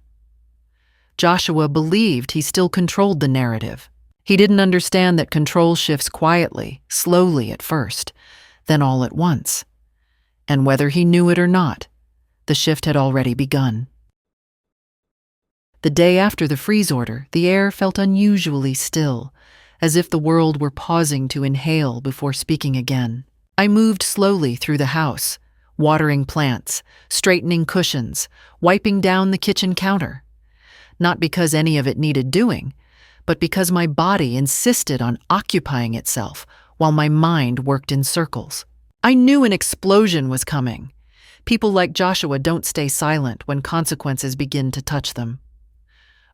Joshua believed he still controlled the narrative. He didn't understand that control shifts quietly, slowly at first, then all at once. And whether he knew it or not, the shift had already begun. The day after the freeze order, the air felt unusually still, as if the world were pausing to inhale before speaking again. I moved slowly through the house, watering plants, straightening cushions, wiping down the kitchen counter. Not because any of it needed doing, but because my body insisted on occupying itself while my mind worked in circles. I knew an explosion was coming. People like Joshua don't stay silent when consequences begin to touch them.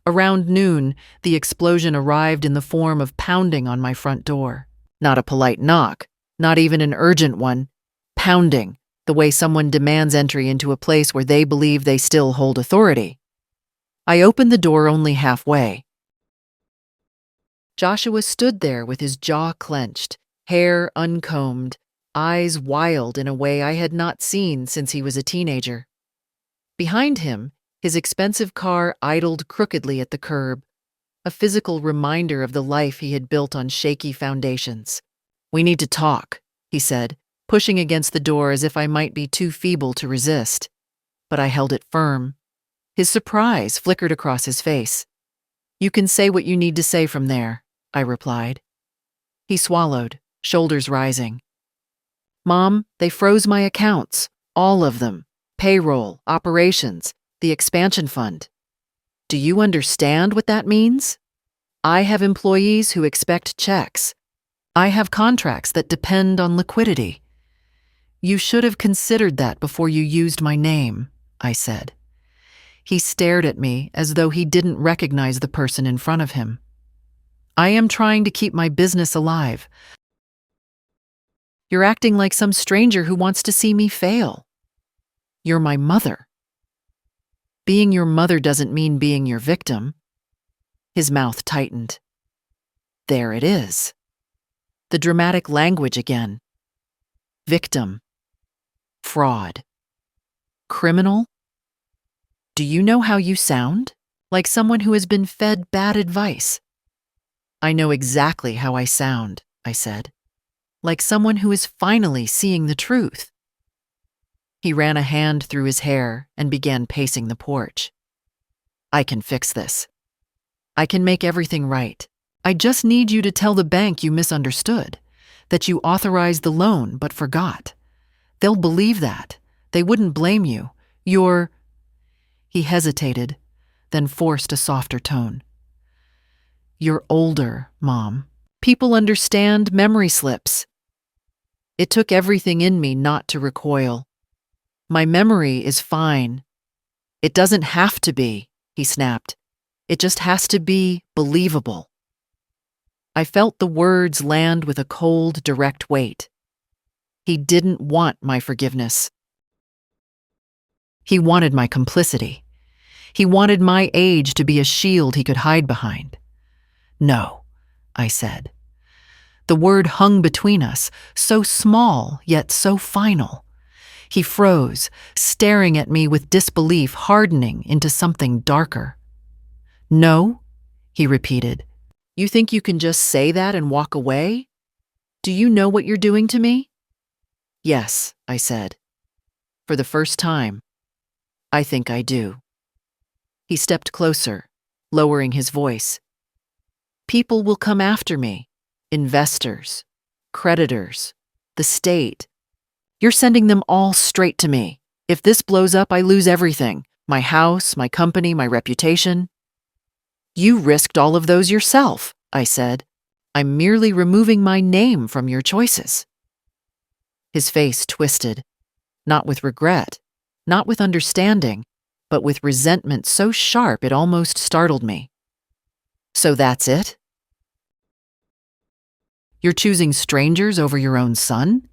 Around noon, the explosion arrived in the form of pounding on my front door. Not a polite knock, not even an urgent one. Pounding, the way someone demands entry into a place where they believe they still hold authority. I opened the door only halfway. Joshua stood there with his jaw clenched, hair uncombed, eyes wild in a way I had not seen since he was a teenager. Behind him, his expensive car idled crookedly at the curb, a physical reminder of the life he had built on shaky foundations. "We need to talk," he said, pushing against the door as if I might be too feeble to resist. But I held it firm. His surprise flickered across his face. "You can say what you need to say from there," I replied. He swallowed, shoulders rising. "Mom, they froze my accounts, all of them. Payroll, operations, the expansion fund. Do you understand what that means? I have employees who expect checks. I have contracts that depend on liquidity. You should have considered that before you used my name," I said. He stared at me as though he didn't recognize the person in front of him. "I am trying to keep my business alive. You're acting like some stranger who wants to see me fail. You're my mother. Being your mother doesn't mean being your victim." His mouth tightened. There it is. The dramatic language again. Victim. Fraud. Criminal. Do you know how you sound? Like someone who has been fed bad advice. "I know exactly how I sound," I said. "Like someone who is finally seeing the truth." He ran a hand through his hair and began pacing the porch. "I can fix this. I can make everything right. I just need you to tell the bank you misunderstood, that you authorized the loan but forgot. They'll believe that. They wouldn't blame you. You're..." He hesitated, then forced a softer tone. You're older, Mom. People understand memory slips. It took everything in me not to recoil. My memory is fine. It doesn't have to be, he snapped. It just has to be believable. I felt the words land with a cold, direct weight. He didn't want my forgiveness. He wanted my complicity. He wanted my age to be a shield he could hide behind. No, I said. The word hung between us, so small yet so final. He froze, staring at me with disbelief hardening into something darker. No, he repeated. You think you can just say that and walk away? Do you know what you're doing to me? Yes, I said. For the first time, I think I do. He stepped closer, lowering his voice. People will come after me. Investors, creditors, the state. You're sending them all straight to me. If this blows up, I lose everything. My house, my company, my reputation. You risked all of those yourself, I said. I'm merely removing my name from your choices. His face twisted, not with regret, not with understanding, but with resentment so sharp it almost startled me. So that's it? You're choosing strangers over your own son?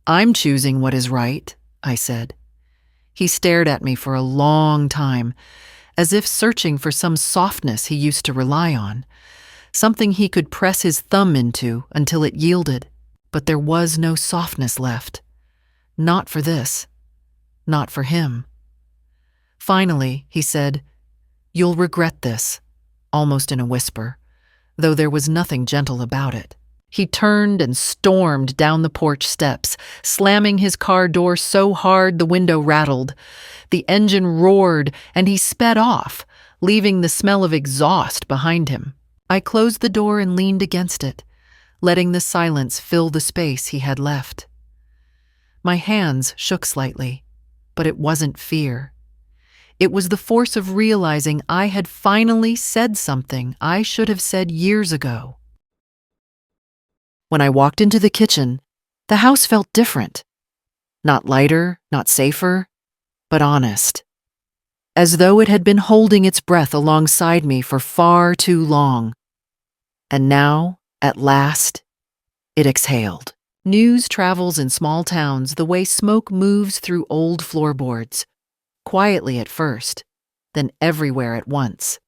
I'm choosing what is right, I said. He stared at me for a long time, as if searching for some softness he used to rely on, something he could press his thumb into until it yielded. But there was no softness left. Not for this. Not for him. Finally, he said, You'll regret this, almost in a whisper, though there was nothing gentle about it. He turned and stormed down the porch steps, slamming his car door so hard the window rattled. The engine roared, and he sped off, leaving the smell of exhaust behind him. I closed the door and leaned against it, letting the silence fill the space he had left. My hands shook slightly, but it wasn't fear. It was the force of realizing I had finally said something I should have said years ago. When I walked into the kitchen, the house felt different. Not lighter, not safer, but honest. As though it had been holding its breath alongside me for far too long. And now, at last, it exhaled. News travels in small towns the way smoke moves through old floorboards, quietly at first, then everywhere at once.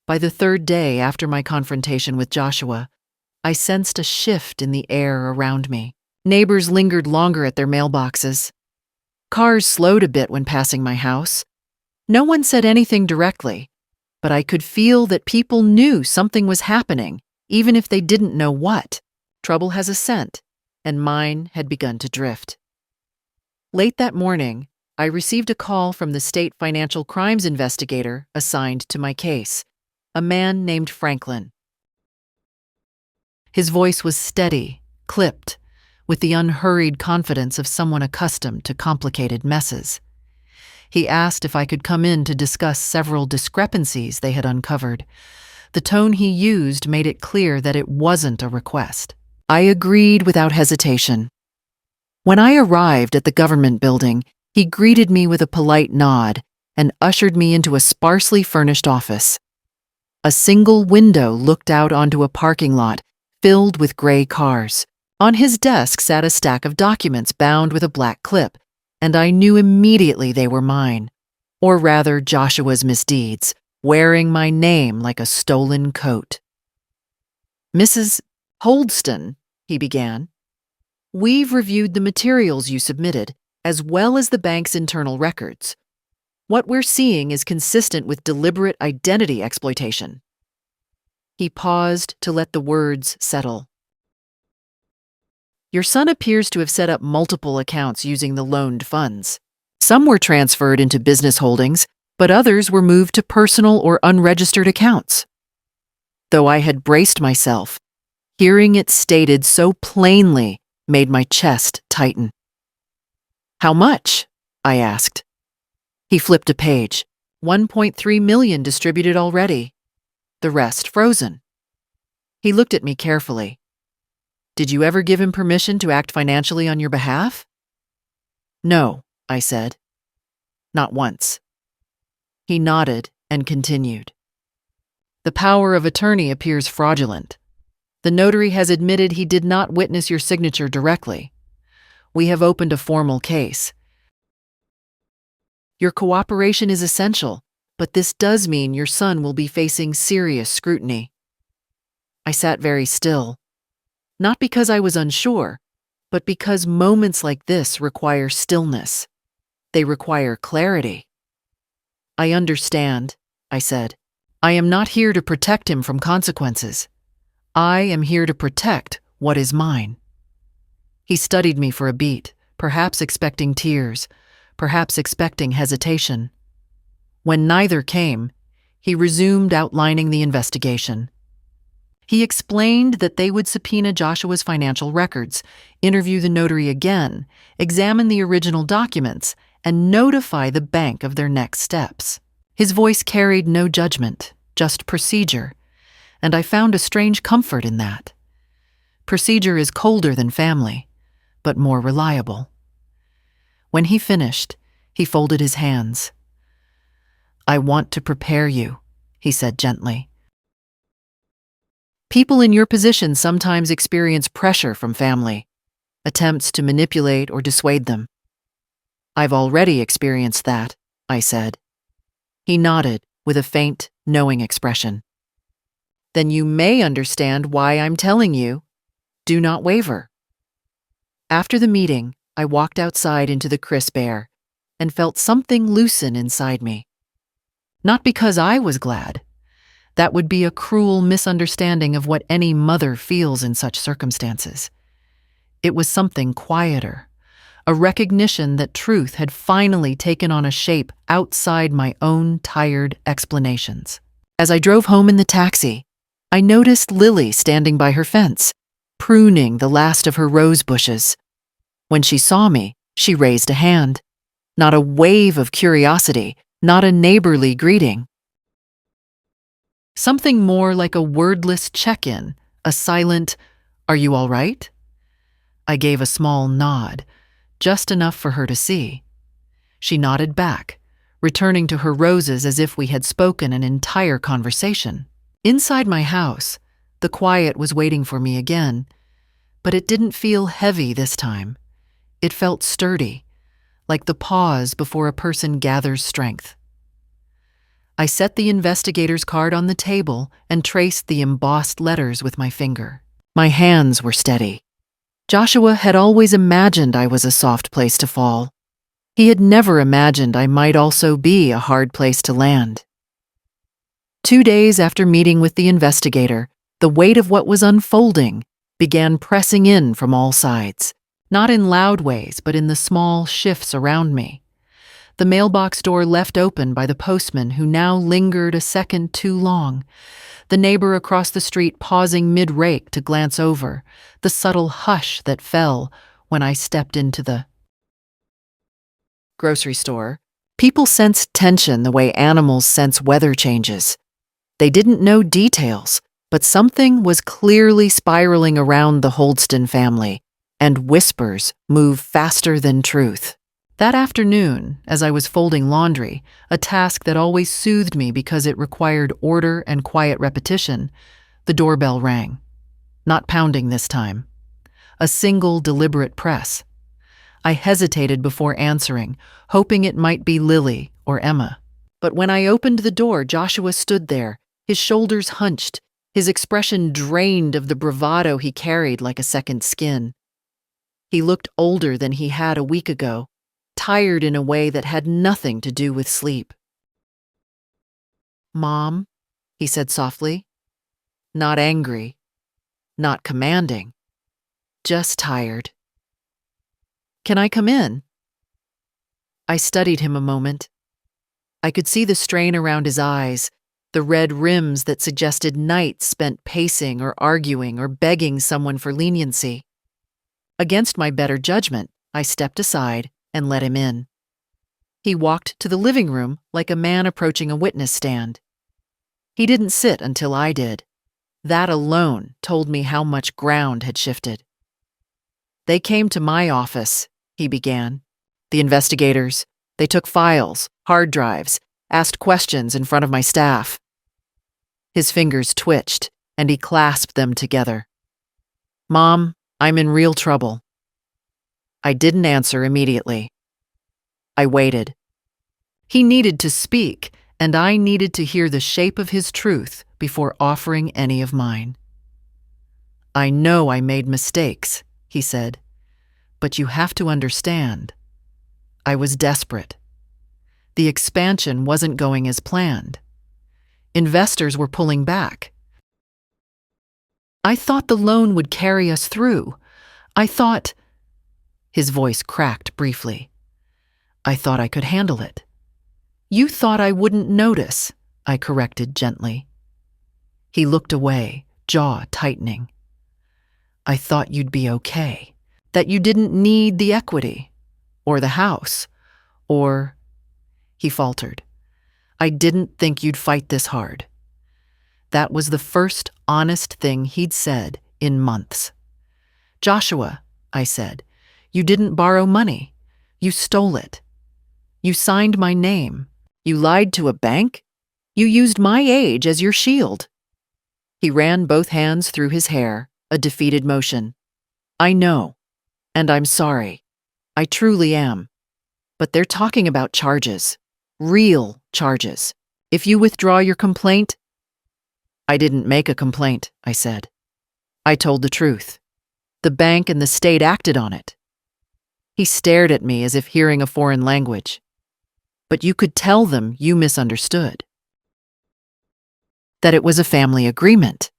By the third day after my confrontation with Joshua, I sensed a shift in the air around me. Neighbors lingered longer at their mailboxes. Cars slowed a bit when passing my house. No one said anything directly, but I could feel that people knew something was happening, even if they didn't know what. Trouble has a scent, and mine had begun to drift. Late that morning, I received a call from the state financial crimes investigator assigned to my case, a man named Franklin. His voice was steady, clipped, with the unhurried confidence of someone accustomed to complicated messes. He asked if I could come in to discuss several discrepancies they had uncovered. The tone he used made it clear that it wasn't a request. I agreed without hesitation. When I arrived at the government building, he greeted me with a polite nod and ushered me into a sparsely furnished office. A single window looked out onto a parking lot filled with gray cars. On his desk sat a stack of documents bound with a black clip, and I knew immediately they were mine, or rather Joshua's misdeeds, wearing my name like a stolen coat. Mrs. Holdston, he began, we've reviewed the materials you submitted, as well as the bank's internal records. What we're seeing is consistent with deliberate identity exploitation. He paused to let the words settle. Your son appears to have set up multiple accounts using the loaned funds. Some were transferred into business holdings, but others were moved to personal or unregistered accounts. Though I had braced myself, hearing it stated so plainly made my chest tighten. How much? I asked. He flipped a page. 1.3 million distributed already. The rest frozen. He looked at me carefully. Did you ever give him permission to act financially on your behalf? No, I said. Not once. He nodded and continued. The power of attorney appears fraudulent. The notary has admitted he did not witness your signature directly. We have opened a formal case. Your cooperation is essential, but this does mean your son will be facing serious scrutiny. I sat very still, not because I was unsure, but because moments like this require stillness. They require clarity. I understand, I said. I am not here to protect him from consequences. I am here to protect what is mine. He studied me for a beat, perhaps expecting tears, perhaps expecting hesitation. When neither came, he resumed outlining the investigation. He explained that they would subpoena Joshua's financial records, interview the notary again, examine the original documents, and notify the bank of their next steps. His voice carried no judgment, just procedure, and I found a strange comfort in that. Procedure is colder than family, but more reliable. When he finished, he folded his hands. I want to prepare you, he said gently. People in your position sometimes experience pressure from family, attempts to manipulate or dissuade them. I've already experienced that, I said. He nodded with a faint, knowing expression. Then you may understand why I'm telling you. Do not waver. After the meeting, I walked outside into the crisp air and felt something loosen inside me. Not because I was glad. That would be a cruel misunderstanding of what any mother feels in such circumstances. It was something quieter, a recognition that truth had finally taken on a shape outside my own tired explanations. As I drove home in the taxi, I noticed Lily standing by her fence, pruning the last of her rose bushes. When she saw me, she raised a hand. Not a wave of curiosity, not a neighborly greeting. Something more like a wordless check-in, a silent, "Are you all right?" I gave a small nod, just enough for her to see. She nodded back, returning to her roses as if we had spoken an entire conversation. Inside my house, the quiet was waiting for me again, but it didn't feel heavy this time. It felt sturdy, like the pause before a person gathers strength. I set the investigator's card on the table and traced the embossed letters with my finger. My hands were steady. Joshua had always imagined I was a soft place to fall. He had never imagined I might also be a hard place to land. 2 days after meeting with the investigator, the weight of what was unfolding began pressing in from all sides, not in loud ways, but in the small shifts around me. The mailbox door left open by the postman who now lingered a second too long, the neighbor across the street pausing mid-rake to glance over, the subtle hush that fell when I stepped into the grocery store. People sensed tension the way animals sense weather changes. They didn't know details, but something was clearly spiraling around the Holdston family, and whispers move faster than truth. That afternoon, as I was folding laundry, a task that always soothed me because it required order and quiet repetition, the doorbell rang. Not pounding this time. A single deliberate press. I hesitated before answering, hoping it might be Lily or Emma. But when I opened the door, Joshua stood there, his shoulders hunched, his expression drained of the bravado he carried like a second skin. He looked older than he had a week ago, tired in a way that had nothing to do with sleep. "Mom," he said softly. Not angry, not commanding, just tired. "Can I come in?" I studied him a moment. I could see the strain around his eyes, the red rims that suggested nights spent pacing or arguing or begging someone for leniency. Against my better judgment, I stepped aside and let him in. He walked to the living room like a man approaching a witness stand. He didn't sit until I did. That alone told me how much ground had shifted. "They came to my office," he began. "The investigators. They took files, hard drives, asked questions in front of my staff." His fingers twitched, and he clasped them together. "Mom, I'm in real trouble." I didn't answer immediately. I waited. He needed to speak, and I needed to hear the shape of his truth before offering any of mine. "I know I made mistakes," he said, "but you have to understand. I was desperate. The expansion wasn't going as planned. Investors were pulling back. I thought the loan would carry us through. I thought—" His voice cracked briefly. "I thought I could handle it." "You thought I wouldn't notice," I corrected gently. He looked away, jaw tightening. "I thought you'd be okay, that you didn't need the equity, or the house, or—" He faltered. "I didn't think you'd fight this hard." That was the first honest thing he'd said in months. "Joshua," I said, "you didn't borrow money. You stole it. You signed my name. You lied to a bank. You used my age as your shield." He ran both hands through his hair, a defeated motion. "I know, and I'm sorry. I truly am. But they're talking about charges. Real charges. If you withdraw your complaint—" "I didn't make a complaint," I said. "I told the truth. The bank and the state acted on it." He stared at me as if hearing a foreign language. "But you could tell them you misunderstood. That it was a family agreement."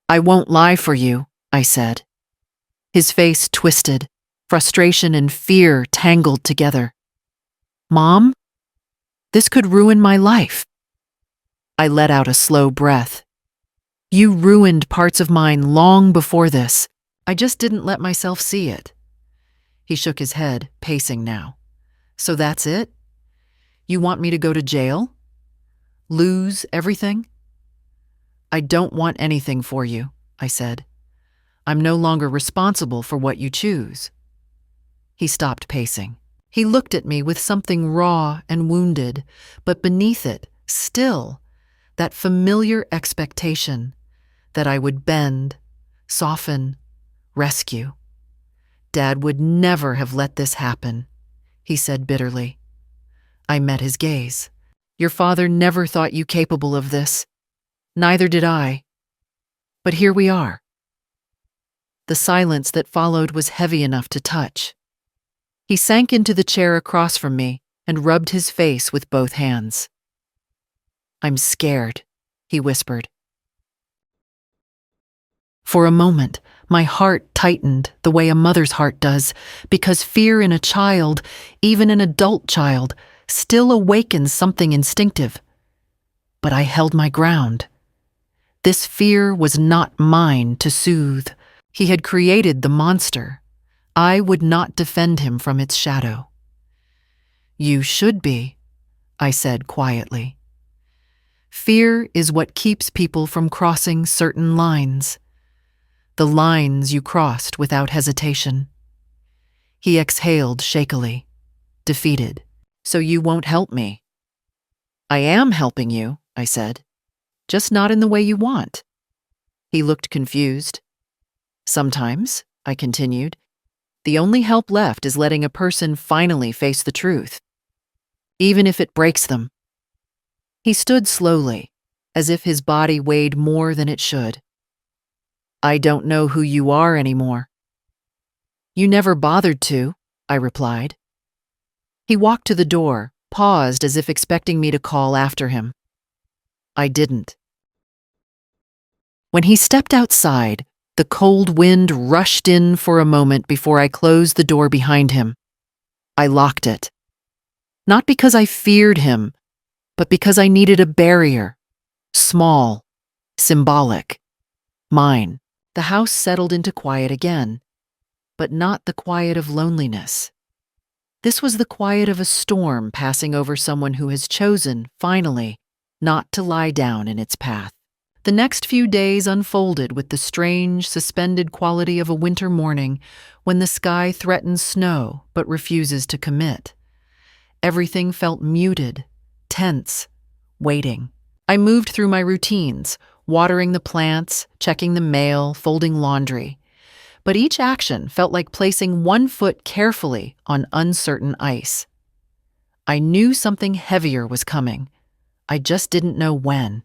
"I won't lie for you," I said. His face twisted, frustration and fear tangled together. "Mom, this could ruin my life." I let out a slow breath. "You ruined parts of mine long before this. I just didn't let myself see it." He shook his head, pacing now. "So that's it? You want me to go to jail? Lose everything?" "I don't want anything for you," I said. "I'm no longer responsible for what you choose." He stopped pacing. He looked at me with something raw and wounded, but beneath it, still, that familiar expectation that I would bend, soften, rescue. "Dad would never have let this happen," he said bitterly. I met his gaze. "Your father never thought you capable of this. Neither did I. But here we are." The silence that followed was heavy enough to touch. He sank into the chair across from me and rubbed his face with both hands. "I'm scared," he whispered. For a moment, my heart tightened the way a mother's heart does, because fear in a child, even an adult child, still awakens something instinctive. But I held my ground. This fear was not mine to soothe. He had created the monster. I would not defend him from its shadow. "You should be," I said quietly. "Fear is what keeps people from crossing certain lines. The lines you crossed without hesitation." He exhaled shakily, defeated. "So you won't help me?" "I am helping you," I said. "Just not in the way you want." He looked confused. "Sometimes," I continued, "the only help left is letting a person finally face the truth, even if it breaks them." He stood slowly, as if his body weighed more than it should. "I don't know who you are anymore." "You never bothered to," I replied. He walked to the door, paused as if expecting me to call after him. I didn't. When he stepped outside, the cold wind rushed in for a moment before I closed the door behind him. I locked it. Not because I feared him, but because I needed a barrier. Small, symbolic, mine. The house settled into quiet again, but not the quiet of loneliness. This was the quiet of a storm passing over someone who has chosen, finally, not to lie down in its path. The next few days unfolded with the strange, suspended quality of a winter morning when the sky threatens snow but refuses to commit. Everything felt muted, tense, waiting. I moved through my routines, watering the plants, checking the mail, folding laundry. But each action felt like placing one foot carefully on uncertain ice. I knew something heavier was coming. I just didn't know when.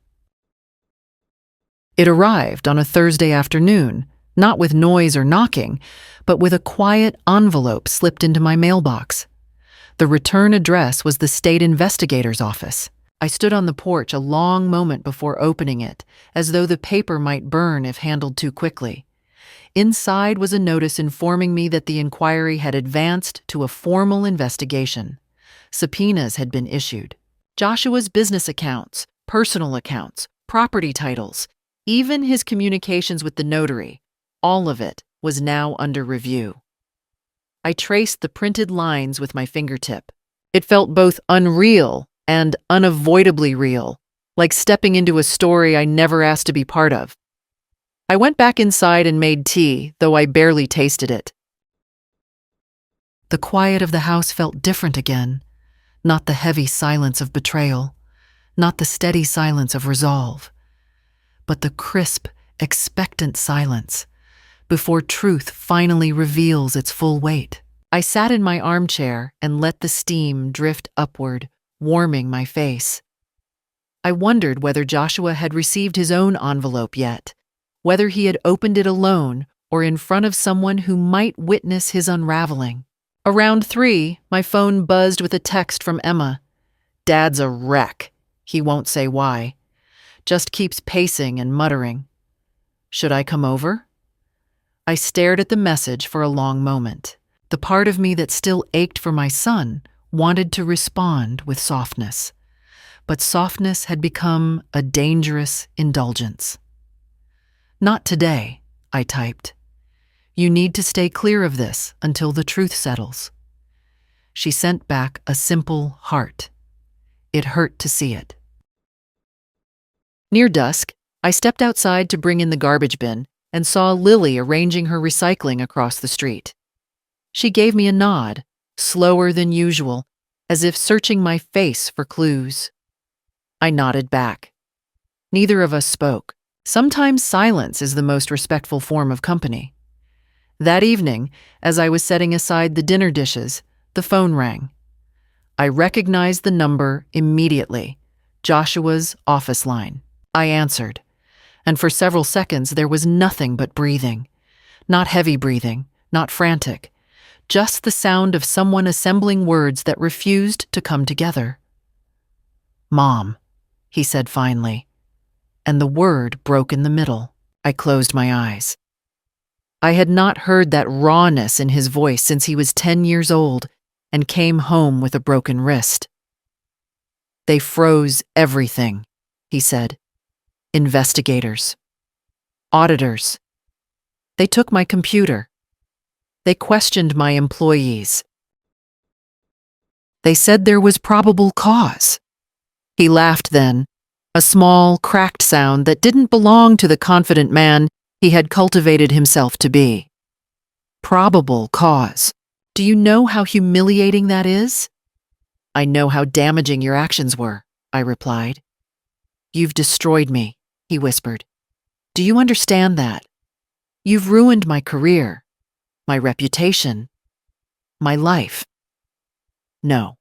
It arrived on a Thursday afternoon, not with noise or knocking, but with a quiet envelope slipped into my mailbox. The return address was the state investigator's office. I stood on the porch a long moment before opening it, as though the paper might burn if handled too quickly. Inside was a notice informing me that the inquiry had advanced to a formal investigation. Subpoenas had been issued. Joshua's business accounts, personal accounts, property titles, even his communications with the notary, all of it was now under review. I traced the printed lines with my fingertip. It felt both unreal and unavoidably real, like stepping into a story I never asked to be part of. I went back inside and made tea, though I barely tasted it. The quiet of the house felt different again, not the heavy silence of betrayal, not the steady silence of resolve, but the crisp, expectant silence before truth finally reveals its full weight. I sat in my armchair and let the steam drift upward, warming my face. I wondered whether Joshua had received his own envelope yet, whether he had opened it alone or in front of someone who might witness his unraveling. Around 3, my phone buzzed with a text from Emma. "Dad's a wreck. He won't say why. Just keeps pacing and muttering. Should I come over?" I stared at the message for a long moment. The part of me that still ached for my son wanted to respond with softness. But softness had become a dangerous indulgence. "Not today," I typed. "You need to stay clear of this until the truth settles." She sent back a simple heart. It hurt to see it. Near dusk, I stepped outside to bring in the garbage bin and saw Lily arranging her recycling across the street. She gave me a nod, slower than usual, as if searching my face for clues. I nodded back. Neither of us spoke. Sometimes silence is the most respectful form of company. That evening, as I was setting aside the dinner dishes, the phone rang. I recognized the number immediately, Joshua's office line. I answered, and for several seconds there was nothing but breathing. Not heavy breathing, not frantic, just the sound of someone assembling words that refused to come together. "Mom," he said finally, and the word broke in the middle. I closed my eyes. I had not heard that rawness in his voice since he was 10 years old and came home with a broken wrist. "They froze everything," he said. "Investigators. Auditors. They took my computer. They questioned my employees. They said there was probable cause." He laughed then, a small, cracked sound that didn't belong to the confident man he had cultivated himself to be. "Probable cause. Do you know how humiliating that is?" "I know how damaging your actions were," I replied. "You've destroyed me," he whispered. "Do you understand that? You've ruined my career, my reputation, my life." "No,"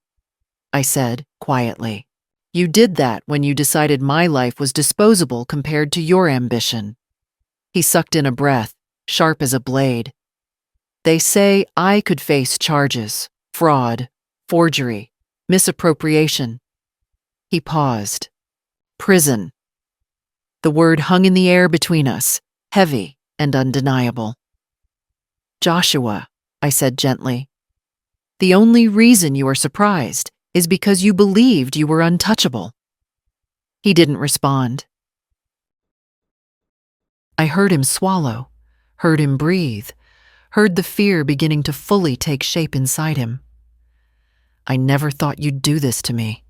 I said quietly. "You did that when you decided my life was disposable compared to your ambition." He sucked in a breath, sharp as a blade. "They say I could face charges, fraud, forgery, misappropriation." He paused. "Prison." The word hung in the air between us, heavy and undeniable. "Joshua," I said gently, "the only reason you are surprised is because you believed you were untouchable." He didn't respond. I heard him swallow, heard him breathe, heard the fear beginning to fully take shape inside him. I never thought you'd do this to me,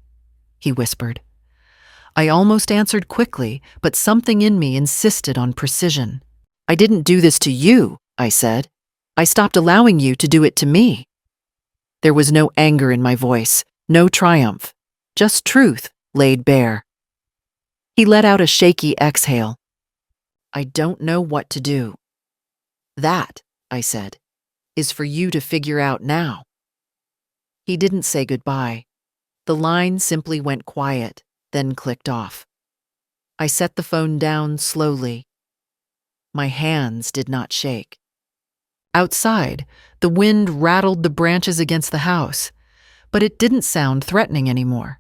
he whispered. I almost answered quickly, but something in me insisted on precision. I didn't do this to you, I said. I stopped allowing you to do it to me. There was no anger in my voice, no triumph, just truth laid bare. He let out a shaky exhale. I don't know what to do. That, I said, is for you to figure out now. He didn't say goodbye. The line simply went quiet, then clicked off. I set the phone down slowly. My hands did not shake. Outside, the wind rattled the branches against the house, but it didn't sound threatening anymore.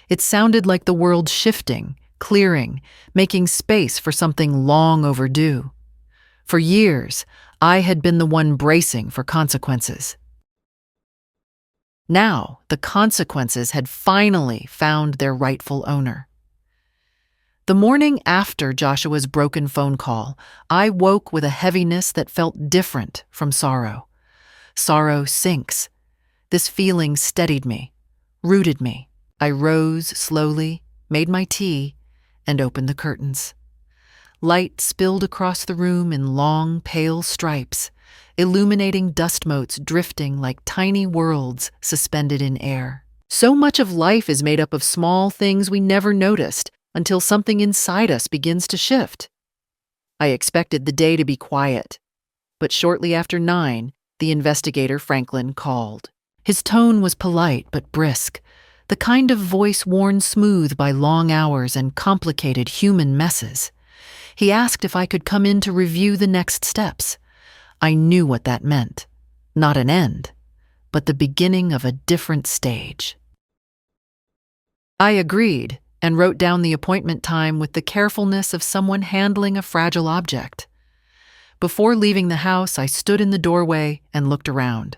It sounded like the world shifting, clearing, making space for something long overdue. For years, I had been the one bracing for consequences. Now, the consequences had finally found their rightful owner. The morning after Joshua's broken phone call, I woke with a heaviness that felt different from sorrow. Sorrow sinks. This feeling steadied me, rooted me. I rose slowly, made my tea, and opened the curtains. Light spilled across the room in long, pale stripes, illuminating dust motes drifting like tiny worlds suspended in air. So much of life is made up of small things we never noticed until something inside us begins to shift. I expected the day to be quiet, but shortly after 9, the investigator Franklin called. His tone was polite but brisk, the kind of voice worn smooth by long hours and complicated human messes. He asked if I could come in to review the next steps. I knew what that meant. Not an end, but the beginning of a different stage. I agreed and wrote down the appointment time with the carefulness of someone handling a fragile object. Before leaving the house, I stood in the doorway and looked around.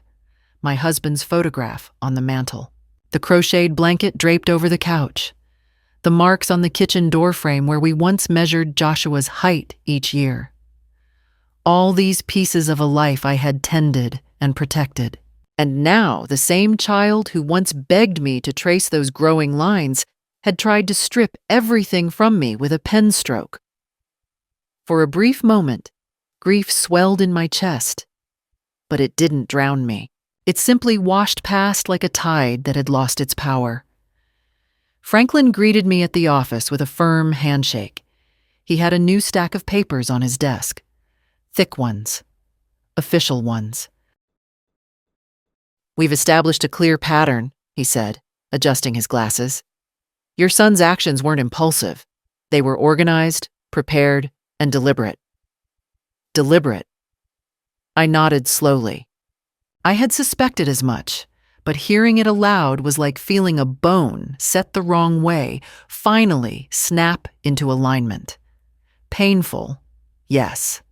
My husband's photograph on the mantel, the crocheted blanket draped over the couch, the marks on the kitchen doorframe where we once measured Joshua's height each year. All these pieces of a life I had tended and protected. And now the same child who once begged me to trace those growing lines had tried to strip everything from me with a pen stroke. For a brief moment, grief swelled in my chest, but it didn't drown me. It simply washed past like a tide that had lost its power. Franklin greeted me at the office with a firm handshake. He had a new stack of papers on his desk. Thick ones. Official ones. We've established a clear pattern, he said, adjusting his glasses. Your son's actions weren't impulsive. They were organized, prepared, and deliberate. Deliberate. I nodded slowly. I had suspected as much, but hearing it aloud was like feeling a bone set the wrong way finally snap into alignment. Painful, yes,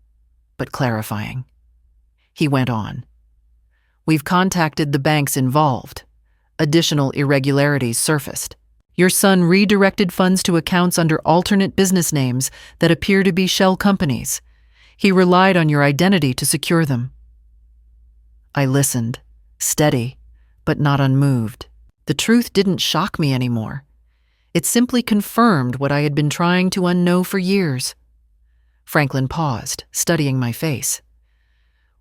but clarifying. He went on. We've contacted the banks involved. Additional irregularities surfaced. Your son redirected funds to accounts under alternate business names that appear to be shell companies. He relied on your identity to secure them. I listened, steady, but not unmoved. The truth didn't shock me anymore. It simply confirmed what I had been trying to unknow for years. Franklin paused, studying my face.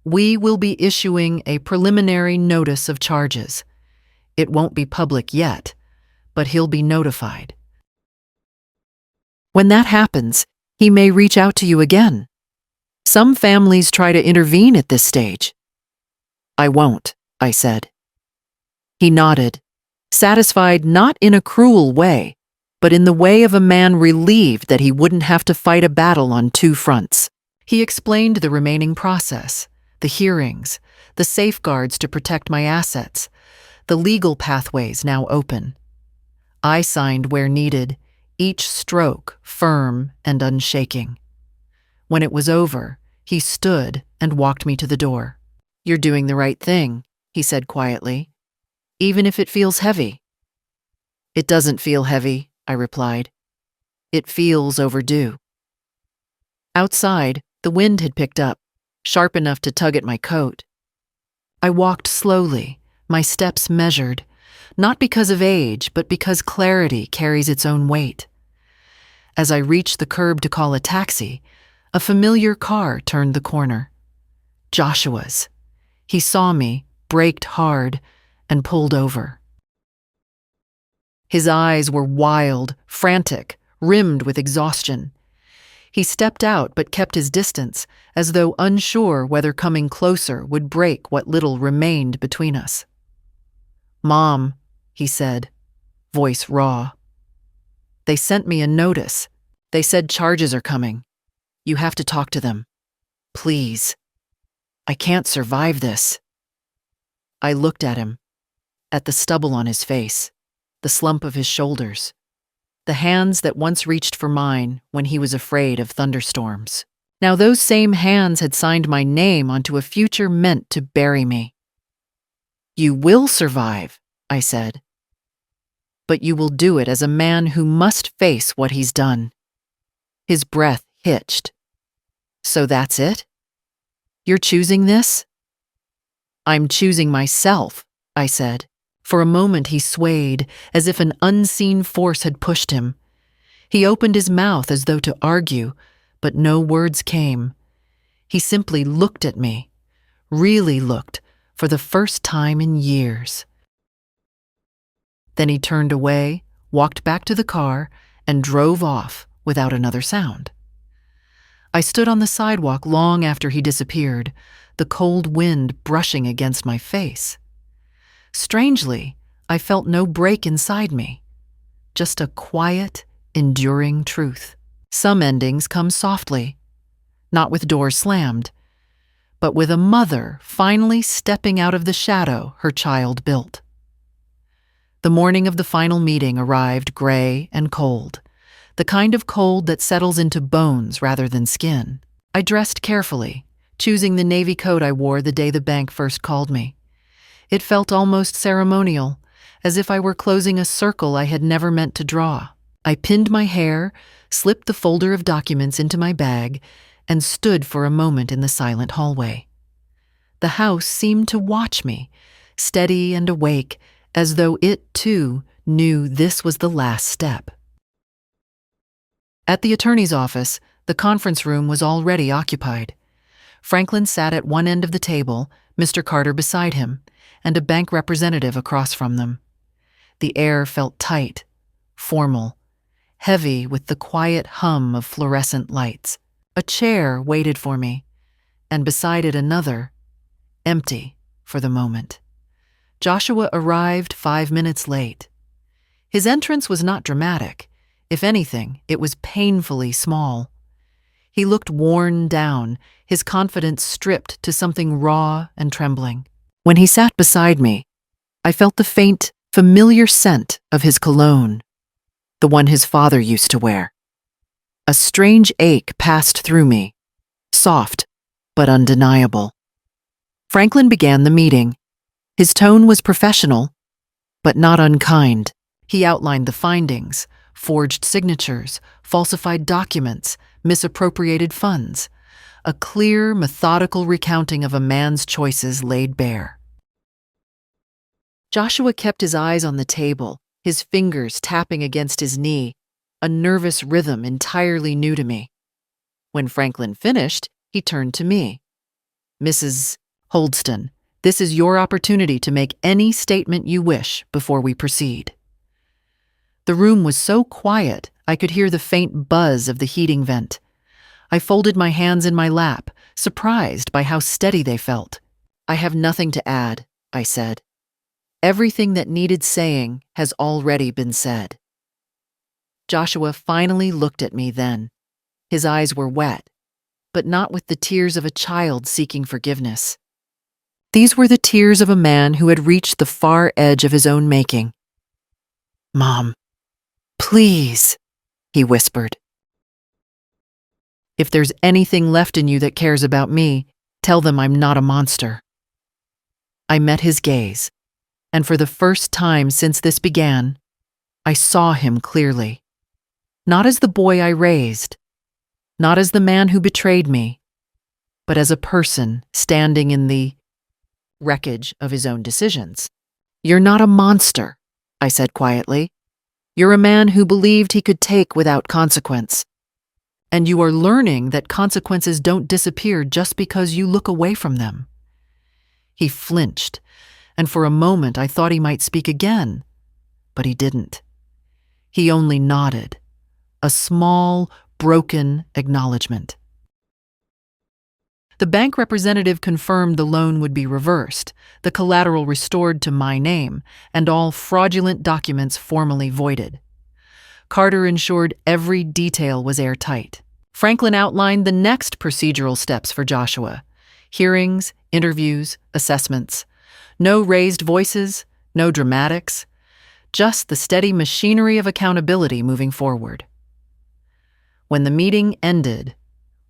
We will be issuing a preliminary notice of charges. It won't be public yet, but he'll be notified. When that happens, he may reach out to you again. Some families try to intervene at this stage. I won't, I said. He nodded, satisfied not in a cruel way, but in the way of a man relieved that he wouldn't have to fight a battle on 2 fronts. He explained the remaining process, the hearings, the safeguards to protect my assets, the legal pathways now open. I signed where needed, each stroke firm and unshaking. When it was over, he stood and walked me to the door. You're doing the right thing, he said quietly, even if it feels heavy. It doesn't feel heavy, I replied. It feels overdue. Outside, the wind had picked up, sharp enough to tug at my coat. I walked slowly, my steps measured, not because of age, but because clarity carries its own weight. As I reached the curb to call a taxi, a familiar car turned the corner. Joshua's. He saw me, braked hard, and pulled over. His eyes were wild, frantic, rimmed with exhaustion. He stepped out but kept his distance, as though unsure whether coming closer would break what little remained between us. "Mom," he said, voice raw. "They sent me a notice. They said charges are coming. You have to talk to them. Please. I can't survive this." I looked at him, at the stubble on his face, the slump of his shoulders, the hands that once reached for mine when he was afraid of thunderstorms. Now those same hands had signed my name onto a future meant to bury me. "You will survive," I said. "But you will do it as a man who must face what he's done." His breath hitched. "So that's it? You're choosing this?" "I'm choosing myself," I said. For a moment he swayed, as if an unseen force had pushed him. He opened his mouth as though to argue, but no words came. He simply looked at me, really looked, for the first time in years. Then he turned away, walked back to the car, and drove off without another sound. I stood on the sidewalk long after he disappeared, the cold wind brushing against my face. Strangely, I felt no break inside me, just a quiet, enduring truth. Some endings come softly, not with doors slammed, but with a mother finally stepping out of the shadow her child built. The morning of the final meeting arrived gray and cold, the kind of cold that settles into bones rather than skin. I dressed carefully, choosing the navy coat I wore the day the bank first called me. It felt almost ceremonial, as if I were closing a circle I had never meant to draw. I pinned my hair, slipped the folder of documents into my bag, and stood for a moment in the silent hallway. The house seemed to watch me, steady and awake, as though it, too, knew this was the last step. At the attorney's office, the conference room was already occupied. Franklin sat at one end of the table, Mr. Carter beside him, and a bank representative across from them. The air felt tight, formal, heavy with the quiet hum of fluorescent lights. A chair waited for me, and beside it another, empty for the moment. Joshua arrived 5 minutes late. His entrance was not dramatic. If anything, it was painfully small. He looked worn down, his confidence stripped to something raw and trembling. When he sat beside me, I felt the faint, familiar scent of his cologne, the one his father used to wear. A strange ache passed through me, soft but undeniable. Franklin began the meeting. His tone was professional, but not unkind. He outlined the findings, forged signatures, falsified documents, misappropriated funds. A clear, methodical recounting of a man's choices laid bare. Joshua kept his eyes on the table, his fingers tapping against his knee, a nervous rhythm entirely new to me. When Franklin finished, he turned to me. "Mrs. Holdston, this is your opportunity to make any statement you wish before we proceed." The room was so quiet, I could hear the faint buzz of the heating vent. I folded my hands in my lap, surprised by how steady they felt. "I have nothing to add," I said. "Everything that needed saying has already been said." Joshua finally looked at me then. His eyes were wet, but not with the tears of a child seeking forgiveness. These were the tears of a man who had reached the far edge of his own making. "Mom, please," he whispered. "If there's anything left in you that cares about me, tell them I'm not a monster." I met his gaze, and for the first time since this began, I saw him clearly. Not as the boy I raised, not as the man who betrayed me, but as a person standing in the wreckage of his own decisions. "You're not a monster," I said quietly. You're a man who believed he could take without consequence. And you are learning that consequences don't disappear just because you look away from them. He flinched, and for a moment I thought he might speak again, but he didn't. He only nodded, a small, broken acknowledgement. The bank representative confirmed the loan would be reversed, the collateral restored to my name, and all fraudulent documents formally voided. Carter ensured every detail was airtight. Franklin outlined the next procedural steps for Joshua: hearings, interviews, assessments. No raised voices, no dramatics, just the steady machinery of accountability moving forward. When the meeting ended,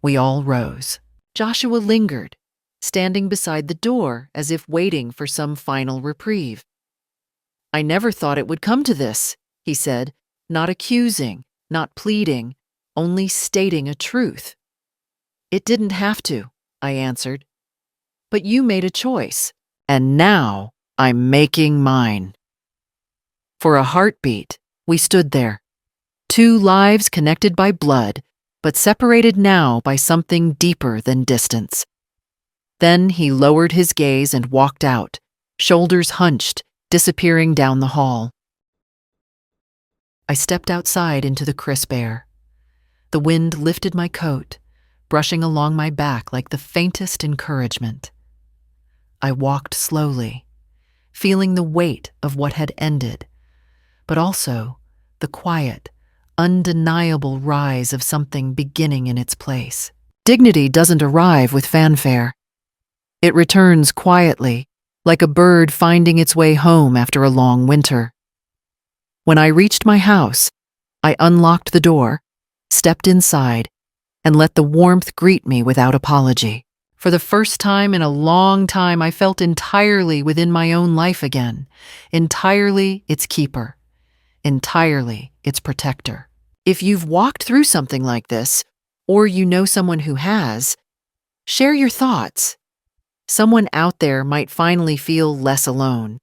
we all rose. Joshua lingered, standing beside the door as if waiting for some final reprieve. I never thought it would come to this, he said, not accusing, not pleading, only stating a truth. It didn't have to, I answered. But you made a choice, and now I'm making mine. For a heartbeat, we stood there. Two lives connected by blood, but separated now by something deeper than distance. Then he lowered his gaze and walked out, shoulders hunched, disappearing down the hall. I stepped outside into the crisp air. The wind lifted my coat, brushing along my back like the faintest encouragement. I walked slowly, feeling the weight of what had ended, but also the quiet, undeniable rise of something beginning in its place. Dignity doesn't arrive with fanfare. It returns quietly, like a bird finding its way home after a long winter. When I reached my house, I unlocked the door, stepped inside, and let the warmth greet me without apology. For the first time in a long time, I felt entirely within my own life again, entirely its keeper, entirely its protector. If you've walked through something like this, or you know someone who has, share your thoughts. Someone out there might finally feel less alone.